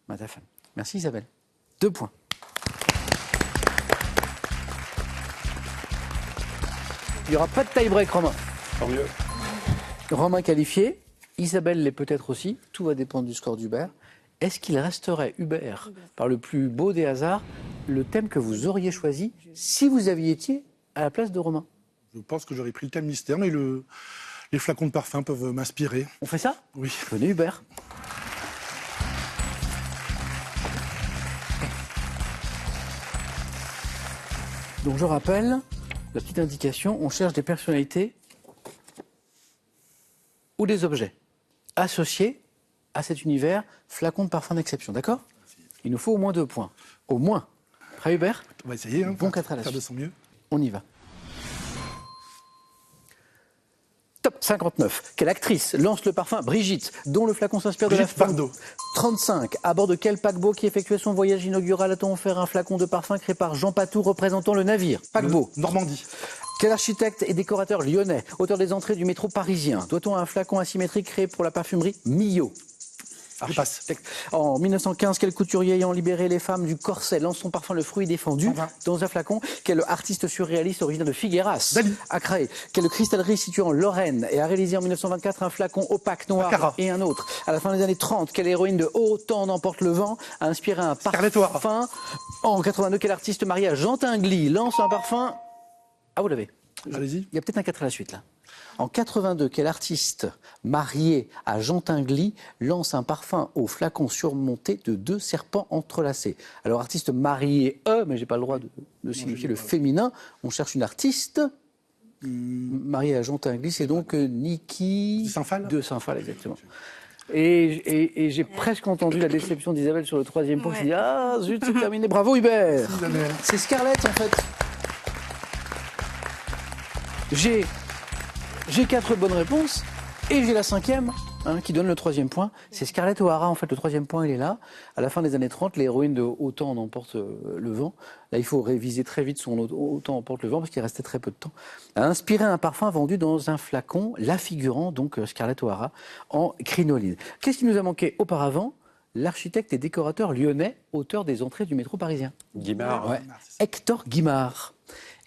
Speaker 1: Matafan. Merci Isabelle. 2 points. Il n'y aura pas de tie-break, Romain.
Speaker 5: Tant mieux.
Speaker 1: Romain qualifié, Isabelle l'est peut-être aussi. Tout va dépendre du score d'Hubert. Est-ce qu'il resterait, Hubert, par le plus beau des hasards, le thème que vous auriez choisi si vous aviez été à la place de Romain?
Speaker 2: Je pense que j'aurais pris le thème mystère, mais les flacons de parfum peuvent m'inspirer.
Speaker 1: On fait ça?
Speaker 2: Oui.
Speaker 1: Venez Hubert. Donc je rappelle, la petite indication, on cherche des personnalités ou des objets associés à cet univers flacon de parfum d'exception, d'accord? Il nous faut au moins 2 points. Au moins. Prêt Hubert?
Speaker 2: On va essayer.
Speaker 1: Bon 4 à la
Speaker 2: faire de
Speaker 1: suite.
Speaker 2: son mieux.
Speaker 1: On y va. Top 59. Quelle actrice lance le parfum Brigitte, dont le flacon s'inspire de la
Speaker 2: Brigitte
Speaker 1: femme?
Speaker 2: Bardot.
Speaker 1: 35. À bord de quel paquebot qui effectuait son voyage inaugural a-t-on offert un flacon de parfum créé par Jean Patou représentant le navire? Paquebot.
Speaker 2: Normandie.
Speaker 1: Quel architecte et décorateur lyonnais, auteur des entrées du métro parisien, doit-on un flacon asymétrique créé pour la parfumerie Millot?
Speaker 2: Je passe.
Speaker 1: En 1915, quel couturier ayant libéré les femmes du corset lance son parfum Le Fruit Défendu
Speaker 2: 120.
Speaker 1: dans un flacon? Quel artiste surréaliste originaire de Figueras
Speaker 2: Dali.
Speaker 1: a créé? Quelle cristallerie située en Lorraine et a réalisé en 1924 un flacon opaque noir
Speaker 2: Baccarat.
Speaker 1: et un autre? À la fin des années 30, quelle héroïne de Autant n'emporte le vent a inspiré un
Speaker 2: Scarlett O'Hara.
Speaker 1: parfum? En 82, quel artiste marié à Jean Tinguely lance un parfum? Ah, vous l'avez.
Speaker 2: Allez-y.
Speaker 1: Il y a peut-être un 4 à la suite là. En 82, quel artiste marié à Jean Tinguely lance un parfum au flacon surmonté de 2 serpents entrelacés? Alors artiste marié, mais j'ai pas le droit de signifier le féminin. On cherche une artiste mariée à Jean Tinguely, c'est donc Niki
Speaker 2: De Saint-Phal.
Speaker 1: de Saint-Phal, exactement. Et j'ai presque entendu la déception d'Isabelle sur le 3e point. Je dit ah zut, c'est terminé. Bravo Hubert.
Speaker 2: Isabelle.
Speaker 1: C'est Scarlett en fait. J'ai 4 bonnes réponses et j'ai la 5e qui donne le 3e point. C'est Scarlett O'Hara en fait, le 3e point il est là. À la fin des années 30, l'héroïne de Autant en emporte le vent. Là il faut réviser très vite son Autant emporte le vent parce qu'il restait très peu de temps. A inspiré un parfum vendu dans un flacon, la figurant donc Scarlett O'Hara en crinoline. Qu'est-ce qui nous a manqué auparavant? L'architecte et décorateur lyonnais, auteur des entrées du métro parisien.
Speaker 5: Guimard.
Speaker 1: Ouais. Hector Guimard.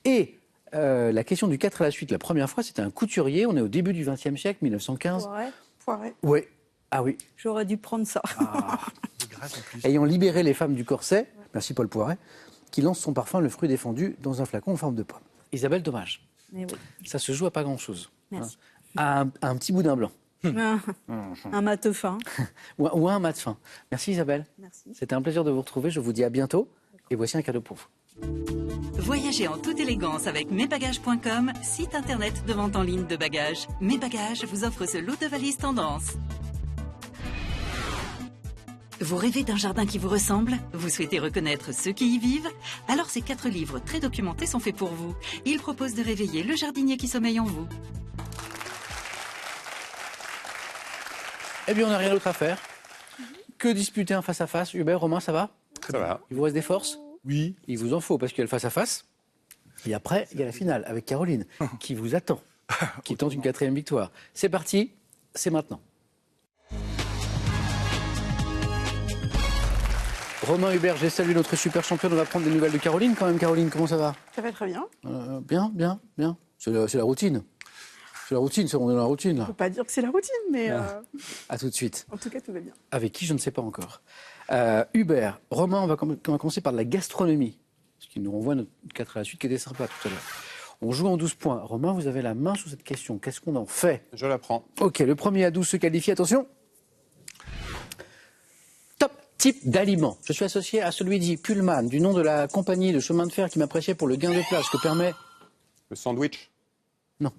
Speaker 1: Et la question du 4 à la suite, la première fois, c'était un couturier. On est au début du XXe siècle, 1915.
Speaker 6: Poiret.
Speaker 1: Oui. Ah oui.
Speaker 4: J'aurais dû prendre ça.
Speaker 2: Grâce en plus.
Speaker 1: Ayant libéré les femmes du corset, merci Paul Poiret, qui lance son parfum Le Fruit Défendu dans un flacon en forme de pomme. Isabelle, dommage.
Speaker 4: Mais oui.
Speaker 1: Ça se joue à pas grand-chose.
Speaker 4: Merci.
Speaker 1: À un petit bout d'un blanc.
Speaker 4: Un mate fin.
Speaker 1: Ou un mat fin. Merci Isabelle.
Speaker 4: Merci.
Speaker 1: C'était un plaisir de vous retrouver. Je vous dis à bientôt. Et voici un cadeau pour vous.
Speaker 7: Voyagez en toute élégance avec mesbagages.com, site internet de vente en ligne de bagages. Mes Bagages vous offre ce lot de valises tendance. Vous rêvez d'un jardin qui vous ressemble? Vous souhaitez reconnaître ceux qui y vivent? Alors ces 4 livres très documentés sont faits pour vous. Ils proposent de réveiller le jardinier qui sommeille en vous.
Speaker 1: Eh bien, on n'a rien d'autre à faire que disputer un face-à-face. Hubert, Romain, ça va?
Speaker 5: Ça va.
Speaker 1: Il vous reste des forces?
Speaker 2: Oui.
Speaker 1: Il vous en faut parce qu'il y a le face-à-face. Et après, il y a la finale avec Caroline qui vous attend, qui tente une 4e victoire. C'est parti, c'est maintenant. Romain, Hubert, j'ai salué notre super championne. On va prendre des nouvelles de Caroline quand même. Caroline, comment ça va?
Speaker 6: Ça va très bien.
Speaker 1: Bien. C'est la routine. C'est la routine, on est dans la routine
Speaker 6: On
Speaker 1: là.
Speaker 6: ne peut pas dire que c'est la routine, mais
Speaker 1: À tout de suite.
Speaker 6: en tout cas, tout va bien.
Speaker 1: Avec qui, je ne sais pas encore. Hubert, Romain, on va commencer par de la gastronomie. Ce qui nous renvoie à notre 4 à la suite qui était sympa tout à l'heure. On joue en 12 points. Romain, vous avez la main sur cette question. Qu'est-ce qu'on en fait?
Speaker 5: Je la prends.
Speaker 1: Ok, le premier à 12 se qualifie. Attention. Top type d'aliment. Je suis associé à celui dit Pullman, du nom de la compagnie de chemin de fer qui m'appréciait pour le gain de place que permet...
Speaker 5: Le sandwich.
Speaker 1: Non.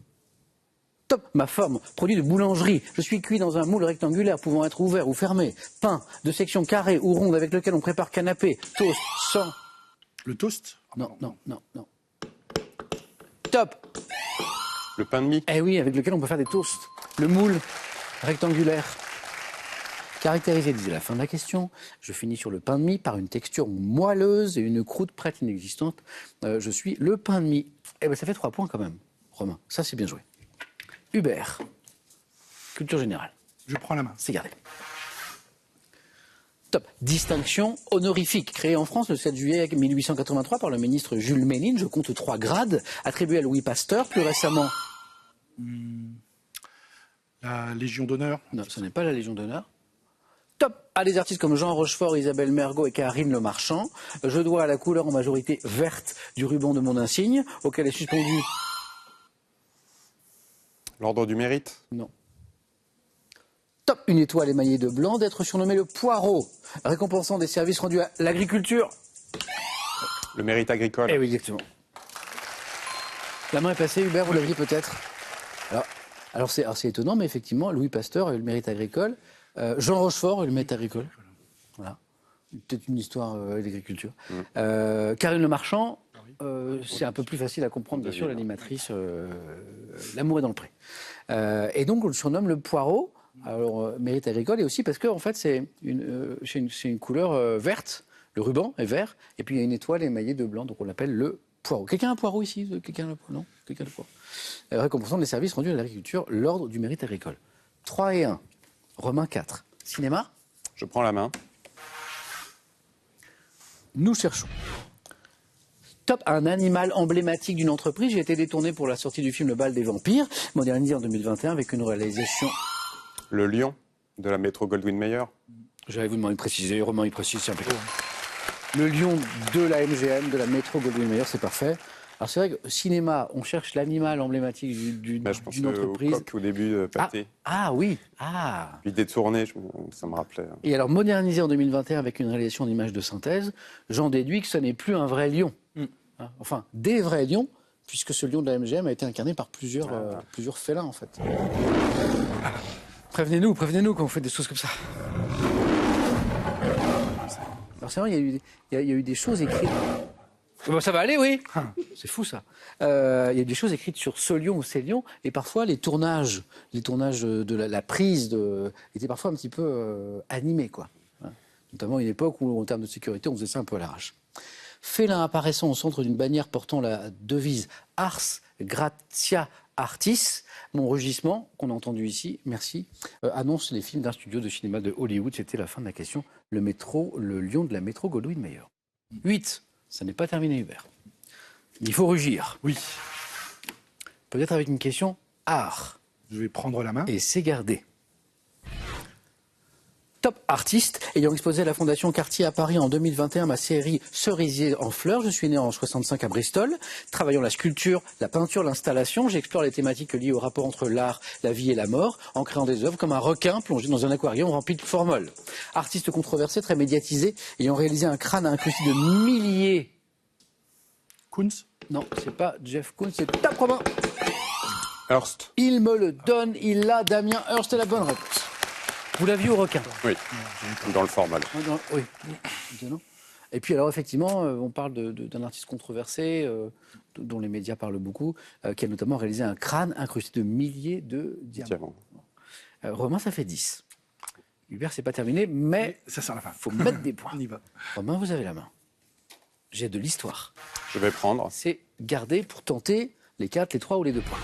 Speaker 1: Top, ma forme, produit de boulangerie. Je suis cuit dans un moule rectangulaire pouvant être ouvert ou fermé. Pain de section carrée ou ronde avec lequel on prépare canapé, toast, sans...
Speaker 2: Le toast?
Speaker 1: Non. Top.
Speaker 5: Le pain de mie.
Speaker 1: Eh oui, avec lequel on peut faire des toasts. Le moule rectangulaire. Caractérisé, disait la fin de la question. Je finis sur le pain de mie par une texture moelleuse et une croûte prête inexistante. Je suis le pain de mie. Eh bien, ça fait 3 points quand même, Romain. Ça, c'est bien joué. Hubert, culture générale.
Speaker 2: Je prends la main.
Speaker 1: C'est gardé. Top. Distinction honorifique, créée en France le 7 juillet 1883 par le ministre Jules Ménine. Je compte 3 grades, attribués à Louis Pasteur, plus récemment.
Speaker 2: La Légion d'honneur.
Speaker 1: Non, ce n'est pas la Légion d'honneur. Top. À des artistes comme Jean Rochefort, Isabelle Mergo et Karine Le Marchand. Je dois à la couleur en majorité verte du ruban de mon insigne, auquel est suspendu...
Speaker 5: L'ordre du mérite.
Speaker 1: Non. Top. Une étoile émaillée de blanc, d'être surnommé le poireau, récompensant des services rendus à l'agriculture.
Speaker 5: Le mérite agricole.
Speaker 1: Eh oui, exactement. La main est passée, Hubert, vous l'aviez peut-être. Alors c'est étonnant, mais effectivement, Louis Pasteur a eu le mérite agricole. Jean Rochefort a eu le mérite agricole. Voilà. Peut-être une histoire d'agriculture. Karine Le Marchand, c'est un peu plus facile à comprendre, bien sûr, l'animatrice L'amour est dans le pré. Et donc, on le surnomme le poireau. Alors, mérite agricole, et aussi parce que, en fait, c'est une couleur verte. Le ruban est vert, et puis il y a une étoile émaillée de blanc, donc on l'appelle le poireau. Quelqu'un a un poireau ici? Non? Quelqu'un a le poireau? Récompensant des services rendus à l'agriculture, l'ordre du mérite agricole. 3 et 1. Romain 4. Cinéma.
Speaker 5: Je prends la main.
Speaker 1: Nous cherchons. Top, un animal emblématique d'une entreprise. J'ai été détourné pour la sortie du film Le Bal des Vampires, modernisé en 2021 avec une réalisation...
Speaker 5: Le lion de la Metro Goldwyn Mayer.
Speaker 1: J'allais vous demander de préciser, Romain il précise, c'est impeccable. Le lion de la MGM, de la Metro Goldwyn Mayer, c'est parfait. Alors c'est vrai que cinéma, on cherche l'animal emblématique d'une entreprise.
Speaker 5: Je pense au coq au début, Pâté.
Speaker 1: Ah oui, ah.
Speaker 5: Puis détourné, ça me rappelait.
Speaker 1: Et alors modernisé en 2021 avec une réalisation d'images de synthèse, j'en déduis que ce n'est plus un vrai lion. Hein, enfin, des vrais lions, puisque ce lion de la MGM a été incarné par plusieurs félins en fait. Prévenez-nous quand vous faites des choses comme ça. Alors c'est vrai, il y a eu des choses écrites. Bon, ça va aller, oui. C'est fou ça. Il y a des choses écrites sur ce lion ou ces lions, et parfois les tournages de la prise étaient parfois un petit peu animés, quoi. Notamment à une époque où, en termes de sécurité, on faisait ça un peu à l'arrache. Félin apparaissant au centre d'une bannière portant la devise Ars Gratia Artis, mon rugissement, qu'on a entendu ici, merci, annonce les films d'un studio de cinéma de Hollywood. C'était la fin de la question. Le lion de la Metro Goldwyn Mayer. 8. Ça n'est pas terminé, Hubert. Il faut rugir.
Speaker 2: Oui.
Speaker 1: Peut-être avec une question art.
Speaker 2: Je vais prendre la main.
Speaker 1: Et c'est gardé. Top artiste, ayant exposé à la Fondation Cartier à Paris en 2021 ma série Cerisier en fleurs. Je suis né en 65 à Bristol. Travaillant la sculpture, la peinture, l'installation, j'explore les thématiques liées au rapport entre l'art, la vie et la mort, en créant des œuvres comme un requin plongé dans un aquarium rempli de formol. Artiste controversé, très médiatisé, ayant réalisé un crâne incrusté de milliers.
Speaker 2: Koons?
Speaker 1: Non, c'est pas Jeff Koons, c'est ta Romain.
Speaker 5: Hearst.
Speaker 1: Il me le donne, il l'a, Damien Hearst est la bonne réponse. Vous l'aviez au requin?
Speaker 5: Oui, dans le formal.
Speaker 1: Oui. Et puis alors effectivement, on parle d'un artiste controversé, dont les médias parlent beaucoup, qui a notamment réalisé un crâne incrusté de milliers de diamants. Romain, ça fait 10. Hubert, c'est pas terminé, mais
Speaker 2: ça sert à la fin.
Speaker 1: Faut mettre des points.
Speaker 2: On y va.
Speaker 1: Romain, vous avez la main. J'ai de l'histoire.
Speaker 5: Je vais prendre.
Speaker 1: C'est garder pour tenter les 4, les 3 ou les 2 points.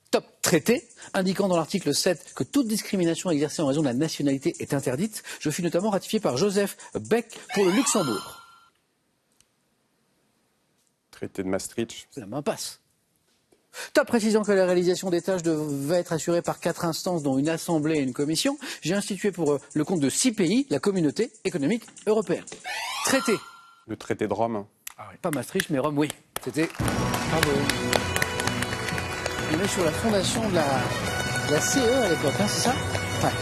Speaker 1: Top traité, indiquant dans l'article 7 que toute discrimination exercée en raison de la nationalité est interdite. Je fus notamment ratifié par Joseph Beck pour le Luxembourg.
Speaker 5: Traité de Maastricht.
Speaker 1: La main passe. Top précisant que la réalisation des tâches devait être assurée par 4 instances, dont une assemblée et une commission. J'ai institué pour le compte de 6 pays la communauté économique européenne. Traité.
Speaker 5: Le traité de Rome.
Speaker 1: Ah oui. Pas Maastricht, mais Rome, oui. C'était... Bravo. On est sur la fondation de la CE à l'époque, hein, c'est ça? Ouais.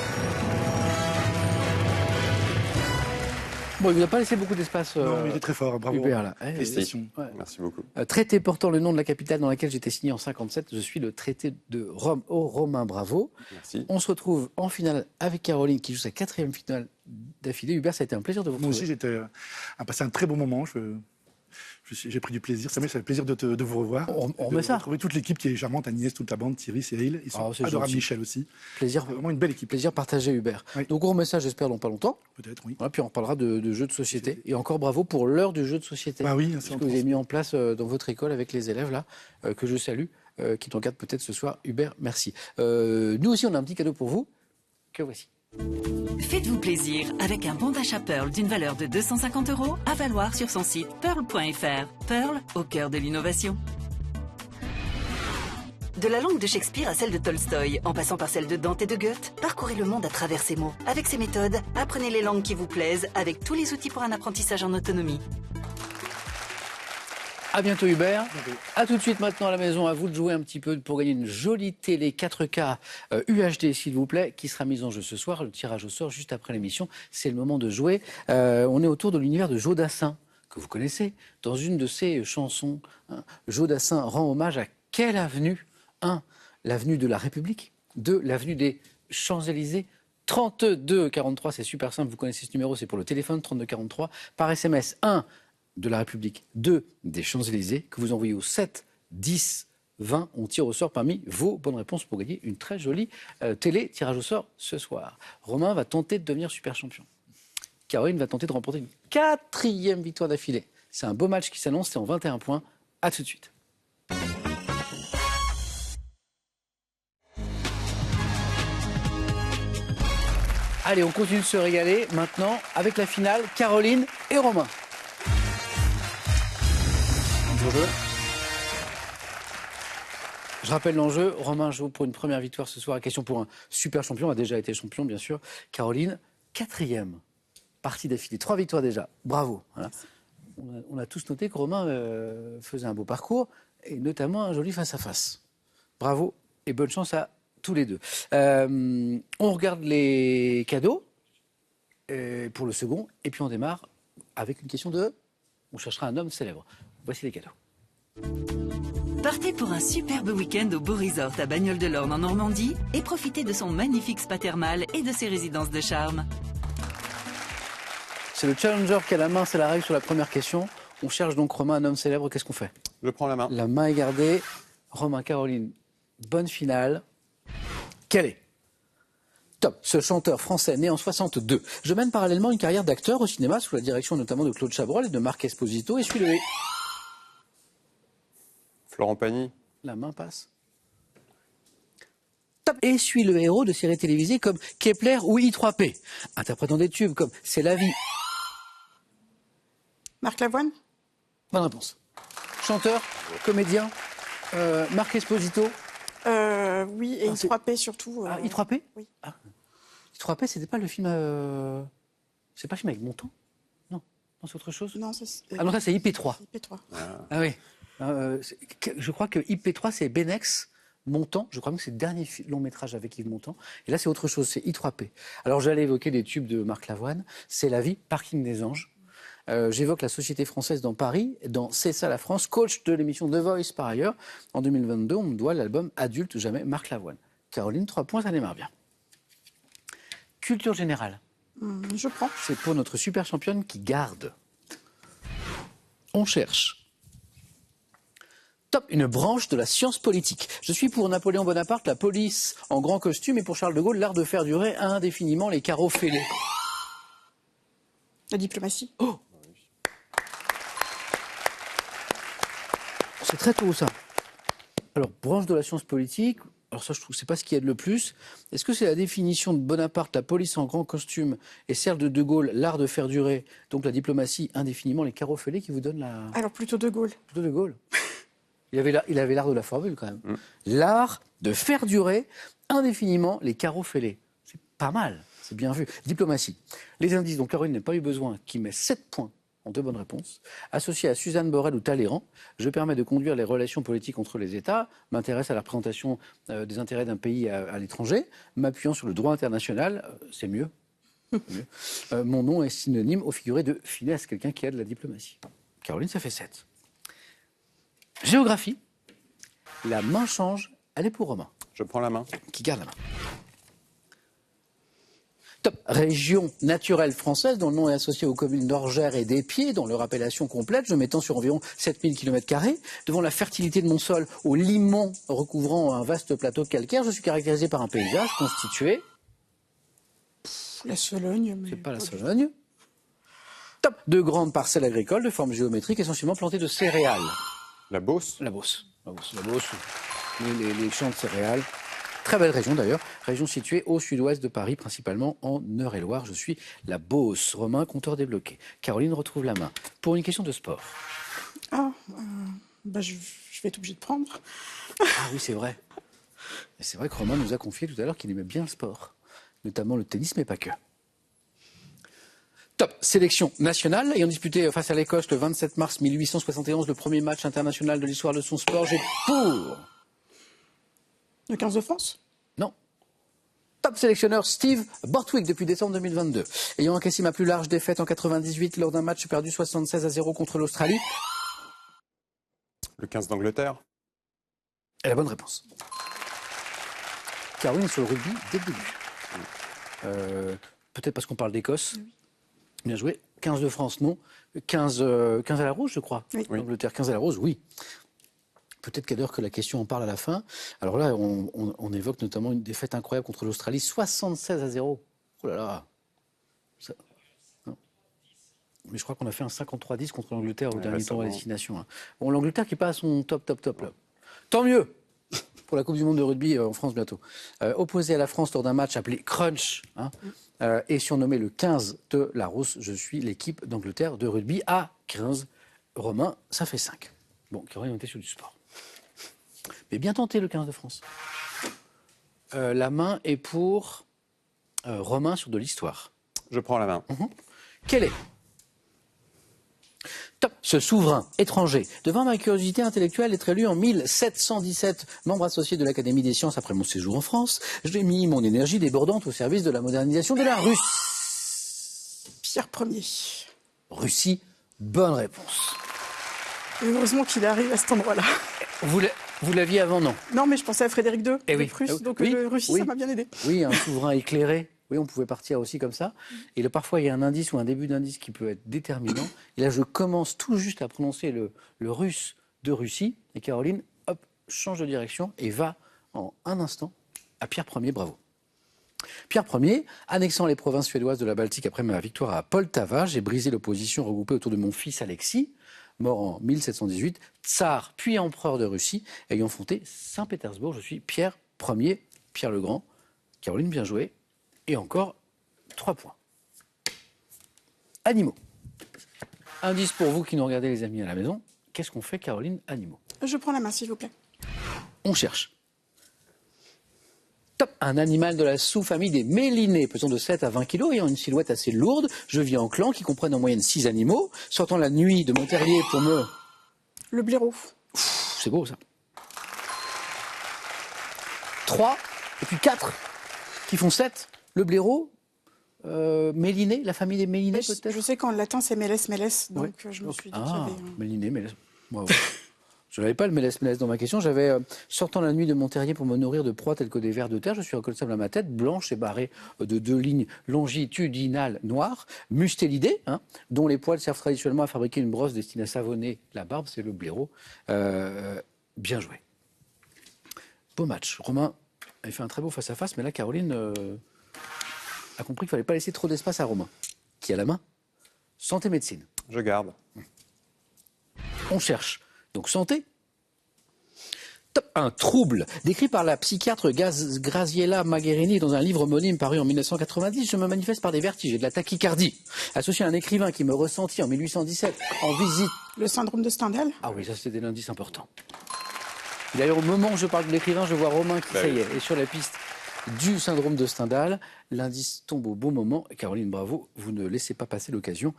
Speaker 1: Bon, il ne vous a pas laissé beaucoup d'espace.
Speaker 2: Non, il est très fort, bravo.
Speaker 1: Hubert, là.
Speaker 2: Félicitations.
Speaker 1: Ouais.
Speaker 5: Merci beaucoup.
Speaker 1: Traité portant le nom de la capitale dans laquelle j'étais signé en 57, je suis le traité de Rome au Romain, bravo.
Speaker 5: Merci.
Speaker 1: On se retrouve en finale avec Caroline qui joue sa 4e finale d'affilée. Hubert, ça a été un plaisir de vous retrouver.
Speaker 2: Moi aussi, j'ai passé un très bon moment. J'ai pris du plaisir. Ça fait plaisir de vous revoir.
Speaker 1: On remet ça.
Speaker 2: Retrouver toute l'équipe qui est charmante, Agnès, toute la bande, Thierry, Cyril. Ils sont adorables,
Speaker 1: gentil.
Speaker 2: Michel aussi.
Speaker 1: Plaisir.
Speaker 2: Vraiment une belle équipe.
Speaker 1: Plaisir partagé, Hubert.
Speaker 2: Oui.
Speaker 1: Donc on remet ça, j'espère, dans pas longtemps.
Speaker 2: Peut-être, oui.
Speaker 1: Voilà, puis on reparlera de jeux de société. Et encore bravo pour l'heure du jeu de société.
Speaker 2: Bah oui,
Speaker 1: ce que vous avez mis en place dans votre école avec les élèves là, que je salue, qui t'encadrent peut-être ce soir. Hubert, merci. Nous aussi, on a un petit cadeau pour vous, que voici.
Speaker 7: Faites-vous plaisir avec un bon d'achat Pearl d'une valeur de 250 € à valoir sur son site pearl.fr. Pearl, au cœur de l'innovation. De la langue de Shakespeare à celle de Tolstoï, en passant par celle de Dante et de Goethe, parcourez le monde à travers ces mots. Avec ces méthodes, apprenez les langues qui vous plaisent avec tous les outils pour un apprentissage en autonomie.
Speaker 1: À bientôt Hubert. À tout de suite maintenant à la maison. À vous de jouer un petit peu pour gagner une jolie télé 4K UHD s'il vous plaît, qui sera mise en jeu ce soir. Le tirage au sort juste après l'émission. C'est le moment de jouer. On est autour de l'univers de Joe Dassin, que vous connaissez. Dans une de ses chansons, Joe Dassin rend hommage à quelle avenue? 1. L'avenue de la République. 2. L'avenue des Champs-Élysées. 3243, c'est super simple. Vous connaissez ce numéro, c'est pour le téléphone 3243. Par SMS 1. de la République, 2 des Champs-Élysées, que vous envoyez au 7 10 20. On tire au sort parmi vos bonnes réponses pour gagner une très jolie télé. Tirage au sort ce soir. Romain va tenter de devenir super champion. Caroline va tenter de remporter une 4e victoire d'affilée. C'est un beau match qui s'annonce, c'est en 21 points. À tout de suite. Allez, on continue de se régaler maintenant avec la finale, Caroline et Romain. Je rappelle l'enjeu, Romain joue pour une première victoire ce soir, question pour un super champion, a déjà été champion bien sûr. Caroline, 4e partie d'affilée, 3 victoires déjà, bravo. Voilà. On a tous noté que Romain faisait un beau parcours, et notamment un joli face-à-face. Bravo et bonne chance à tous les deux. On regarde les cadeaux pour le second, et puis on démarre avec une question de... On cherchera un homme célèbre. Voici les cadeaux.
Speaker 7: Partez pour un superbe week-end au Beau Resort à Bagnoles-de-l'Orne en Normandie et profitez de son magnifique spa thermal et de ses résidences de charme.
Speaker 1: C'est le challenger qui a la main, c'est la règle sur la première question. On cherche donc Romain, un homme célèbre, qu'est-ce qu'on fait?
Speaker 5: Je prends la main.
Speaker 1: La main est gardée. Romain, Caroline, bonne finale. Quel est? Top, ce chanteur français né en 62. Je mène parallèlement une carrière d'acteur au cinéma sous la direction notamment de Claude Chabrol et de Marc Esposito et suis le...
Speaker 5: Florent Pagny.
Speaker 1: La main passe. Top. Et suis le héros de séries télévisées comme Kepler ou I3P, interprétant des tubes comme C'est la vie.
Speaker 6: Marc Lavoine.
Speaker 1: Bonne réponse. Chanteur, comédien, Marc Esposito.
Speaker 6: Oui, et I3P surtout.
Speaker 1: Ah, I3P?
Speaker 6: Oui.
Speaker 1: Ah. I3P, c'était pas le film... C'est pas le film avec Montand? Non, c'est autre chose?
Speaker 6: Non, c'est...
Speaker 1: Ah non, ça c'est IP3.
Speaker 6: IP3.
Speaker 1: Ah oui. Je crois que IP3, c'est Benex, Montand. Je crois que c'est le dernier long métrage avec Yves Montand. Et là, c'est autre chose, c'est I3P. Alors, j'allais évoquer des tubes de Marc Lavoine. C'est la vie, Parking des Anges. J'évoque la Société française dans Paris, dans C'est ça la France, coach de l'émission The Voice par ailleurs. En 2022, on me doit l'album Adulte jamais, Marc Lavoine. Caroline, 3 points, ça démarre bien. Culture générale.
Speaker 6: Je prends.
Speaker 1: C'est pour notre super championne qui garde. On cherche. Top, une branche de la science politique. Je suis pour Napoléon Bonaparte, la police en grand costume, et pour Charles de Gaulle, l'art de faire durer indéfiniment les carreaux fêlés.
Speaker 6: La diplomatie.
Speaker 1: Oh, c'est très tôt ça. Alors, branche de la science politique, alors ça je trouve que c'est pas ce qui aide le plus. Est-ce que c'est la définition de Bonaparte, la police en grand costume, et celle de Gaulle, l'art de faire durer, donc la diplomatie indéfiniment les carreaux fêlés, qui vous donne la...
Speaker 6: Alors plutôt De Gaulle.
Speaker 1: Plutôt de Gaulle. Il avait l'art de la formule quand même. L'art de faire durer indéfiniment les carreaux fêlés. C'est pas mal, c'est bien vu. Diplomatie. Les indices dont Caroline n'a pas eu besoin, qui met 7 points en 2 bonnes réponses. Associé à Suzanne Borel ou Talleyrand, je permets de conduire les relations politiques entre les États, m'intéresse à la représentation des intérêts d'un pays à l'étranger, m'appuyant sur le droit international, c'est mieux. Mon nom est synonyme au figuré de finesse, quelqu'un qui a de la diplomatie. Caroline, ça fait 7. Géographie. La main change, elle est pour Romain.
Speaker 5: Je prends la main.
Speaker 1: Qui garde la main. Top. Région naturelle française, dont le nom est associé aux communes d'Orgères et d'Épied, dont leur appellation complète, je m'étends sur environ 7000 km². Devant la fertilité de mon sol, au limon recouvrant un vaste plateau calcaire, je suis caractérisé par un paysage constitué...
Speaker 6: La Sologne. Mais...
Speaker 1: C'est pas la Sologne. Top. De grandes parcelles agricoles de forme géométrique, essentiellement plantées de céréales.
Speaker 5: La Beauce.
Speaker 1: La Beauce, les champs de céréales. Très belle région d'ailleurs, région située au sud-ouest de Paris, principalement en Eure-et-Loire. Je suis la Beauce. Romain, compteur débloqué. Caroline retrouve la main. Pour une question de sport.
Speaker 6: Je vais être obligée de prendre.
Speaker 1: Ah oui, c'est vrai. Et c'est vrai que Romain nous a confié tout à l'heure qu'il aimait bien le sport, notamment le tennis, mais pas que. Top. Sélection nationale, ayant disputé face à l'Écosse le 27 mars 1871 le premier match international de l'histoire de son sport, j'ai pour...
Speaker 6: Le 15 de France.
Speaker 1: Non. Top sélectionneur Steve Borthwick depuis décembre 2022. Ayant encaissé ma plus large défaite en 98 lors d'un match perdu 76-0 contre l'Australie.
Speaker 5: Le 15 d'Angleterre.
Speaker 1: Et la bonne réponse. Caroline est sur le rugby dès le début. Peut-être parce qu'on parle d'Écosse. Oui. Bien joué. 15 de France, non. 15 à la rose, je crois.
Speaker 6: Oui.
Speaker 1: L'Angleterre, 15 à la rose, oui. Peut-être qu'ailleurs que la question en parle à la fin. Alors là, on évoque notamment une défaite incroyable contre l'Australie, 76-0. Oh là là. Ça... Mais je crois qu'on a fait un 53-10 contre l'Angleterre au dernier tour à destination. Bon, l'Angleterre qui passe son top là. Tant mieux. pour la Coupe du Monde de rugby en France bientôt. Opposé à la France lors d'un match appelé Crunch, et surnommé le 15 de Larousse, je suis l'équipe d'Angleterre de rugby à 15. Romain, ça fait 5. Bon, Caroline, on était sur du sport. Mais bien tenté le 15 de France. La main est pour Romain sur de l'histoire.
Speaker 5: Je prends la main.
Speaker 1: Quel est ce souverain étranger, devant ma curiosité intellectuelle, être élu en 1717, membre associé de l'Académie des sciences après mon séjour en France, j'ai mis mon énergie débordante au service de la modernisation de la Russie.
Speaker 6: Pierre Ier.
Speaker 1: Russie, bonne réponse.
Speaker 6: Et heureusement qu'il arrive à cet endroit-là.
Speaker 1: Vous l'aviez avant, non?
Speaker 6: Non, mais je pensais à Frédéric II,
Speaker 1: Eh oui.
Speaker 6: de Prusse, donc
Speaker 1: Oui,
Speaker 6: Russie,
Speaker 1: oui.
Speaker 6: ça m'a bien aidé.
Speaker 1: Oui, un souverain éclairé. Oui, on pouvait partir aussi comme ça. Et là, parfois, il y a un indice ou un début d'indice qui peut être déterminant. Et là, je commence tout juste à prononcer le russe de Russie. Et Caroline, hop, change de direction et va en un instant à Pierre Ier. Bravo. Pierre Ier, annexant les provinces suédoises de la Baltique après ma victoire à Poltava, j'ai brisé l'opposition regroupée autour de mon fils Alexis, mort en 1718, tsar puis empereur de Russie, ayant fondé Saint-Pétersbourg. Je suis Pierre Ier, Pierre le Grand. Caroline, bien joué. Et encore 3 points. Animaux. Indice pour vous qui nous regardez, les amis, à la maison. Qu'est-ce qu'on fait, Caroline? Animaux.
Speaker 6: Je prends la main, s'il vous plaît.
Speaker 1: On cherche. Top. Un animal de la sous-famille des mélinés, pesant de 7 à 20 kilos, ayant une silhouette assez lourde. Je vis en clans qui comprennent en moyenne 6 animaux. Sortant la nuit de mon terrier pour me...
Speaker 6: Le blaireau.
Speaker 1: C'est beau, ça. 3, et puis 4, qui font 7. Le blaireau, méliné, la famille des mélinés, peut-être?
Speaker 6: Je sais qu'en latin, c'est mélès, donc je me suis dit qu'il y avait...
Speaker 1: Méliné, mélès. Wow. Je n'avais pas le mélès dans ma question. J'avais, sortant la nuit de mon terrier pour me nourrir de proies telles que des vers de terre, je suis reconnaissable à ma tête, blanche et barrée de 2 lignes longitudinales noires, mustélidées, dont les poils servent traditionnellement à fabriquer une brosse destinée à savonner la barbe, c'est le blaireau. Bien joué. Beau match. Romain a fait un très beau face-à-face, mais là, Caroline a compris qu'il ne fallait pas laisser trop d'espace à Romain, qui a la main. Santé, médecine.
Speaker 5: Je garde.
Speaker 1: On cherche. Donc santé. Top. Un trouble décrit par la psychiatre Graziella Magherini dans un livre homonyme paru en 1990. Je me manifeste par des vertiges et de la tachycardie. Associé à un écrivain qui me ressentit en 1817 en visite.
Speaker 6: Le syndrome de Stendhal.
Speaker 1: Ah oui, ça c'était l'indice important. D'ailleurs, au moment où je parle de l'écrivain, je vois Romain qui, ça y est sur la piste du syndrome de Stendhal. L'indice tombe au bon moment. Caroline, bravo, vous ne laissez pas passer l'occasion.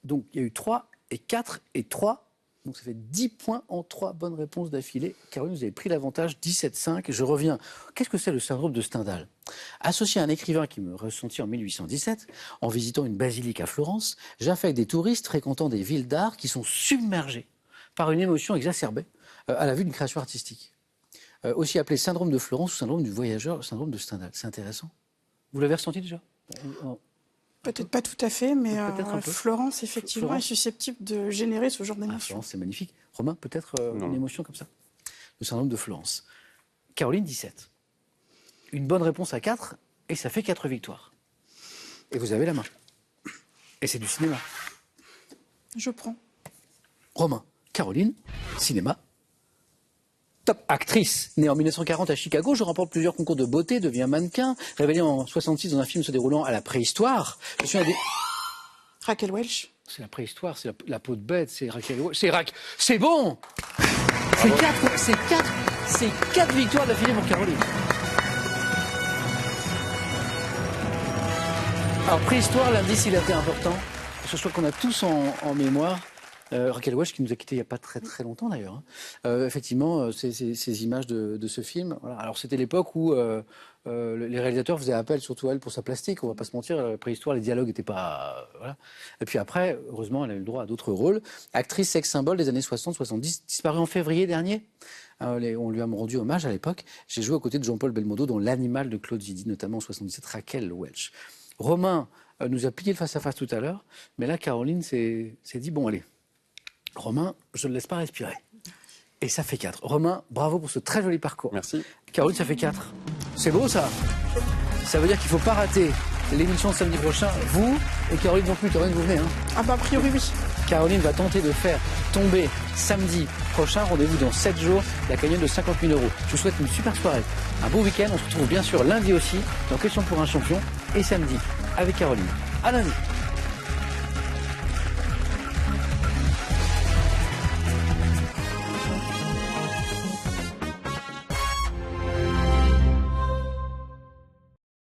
Speaker 1: Donc, il y a eu 3 et 4 et 3. Donc, ça fait 10 points en 3 bonnes réponses d'affilée. Caroline, vous avez pris l'avantage, 17-5. Je reviens. Qu'est-ce que c'est le syndrome de Stendhal? Associé à un écrivain qui me ressentit en 1817, en visitant une basilique à Florence, j'affecte des touristes fréquentant des villes d'art qui sont submergés par une émotion exacerbée à la vue d'une création artistique. Aussi appelé syndrome de Florence ou syndrome du voyageur, syndrome de Stendhal. C'est intéressant. Vous l'avez ressenti déjà?
Speaker 6: Peut-être pas tout à fait, mais
Speaker 1: un peu.
Speaker 6: Florence, effectivement, est susceptible de générer ce genre d'émotion.
Speaker 1: Florence, c'est magnifique. Romain, peut-être une émotion comme ça? Le syndrome de Florence. Caroline, 17. Une bonne réponse à 4, et ça fait 4 victoires. Et vous avez la main. Et c'est du cinéma.
Speaker 6: Je prends.
Speaker 1: Romain, Caroline, cinéma. Top actrice, née en 1940 à Chicago, je remporte plusieurs concours de beauté, deviens mannequin, révélée en 66 dans un film se déroulant à la préhistoire. Je suis un des...
Speaker 6: Raquel Welch.
Speaker 1: C'est la préhistoire, c'est la peau de bête, c'est Raquel Welch. C'est bon. C'est 4 victoires d'affilée pour Caroline. Alors préhistoire, l'indice il a été important. Je crois qu'on a tous en mémoire. Raquel Welch qui nous a quittés il n'y a pas très très longtemps d'ailleurs. Effectivement, ces images de ce film. Voilà. Alors c'était l'époque où les réalisateurs faisaient appel surtout à elle pour sa plastique. On ne va pas se mentir, la préhistoire, les dialogues n'étaient pas... voilà. Et puis après, heureusement, elle a eu le droit à d'autres rôles. Actrice sex-symbole des années 60-70, disparue en février dernier. On lui a rendu hommage à l'époque. J'ai joué aux côtés de Jean-Paul Belmondo dans L'Animal de Claude Zidi, notamment en 77, Raquel Welch. Romain nous a plié le face-à-face tout à l'heure, mais là, Caroline s'est dit, bon allez, Romain, je ne le laisse pas respirer. Et ça fait 4. Romain, bravo pour ce très joli parcours.
Speaker 5: Merci.
Speaker 1: Caroline, ça fait 4. C'est beau ça. Ça veut dire qu'il ne faut pas rater l'émission de samedi prochain, vous et Caroline non plus. Caroline, vous venez, hein?
Speaker 6: Ah bah a priori oui.
Speaker 1: Caroline va tenter de faire tomber samedi prochain. Rendez-vous dans 7 jours, la cagnotte de 50 000 €. Je vous souhaite une super soirée, un beau week-end. On se retrouve bien sûr lundi aussi dans Question pour un champion et samedi avec Caroline. À lundi.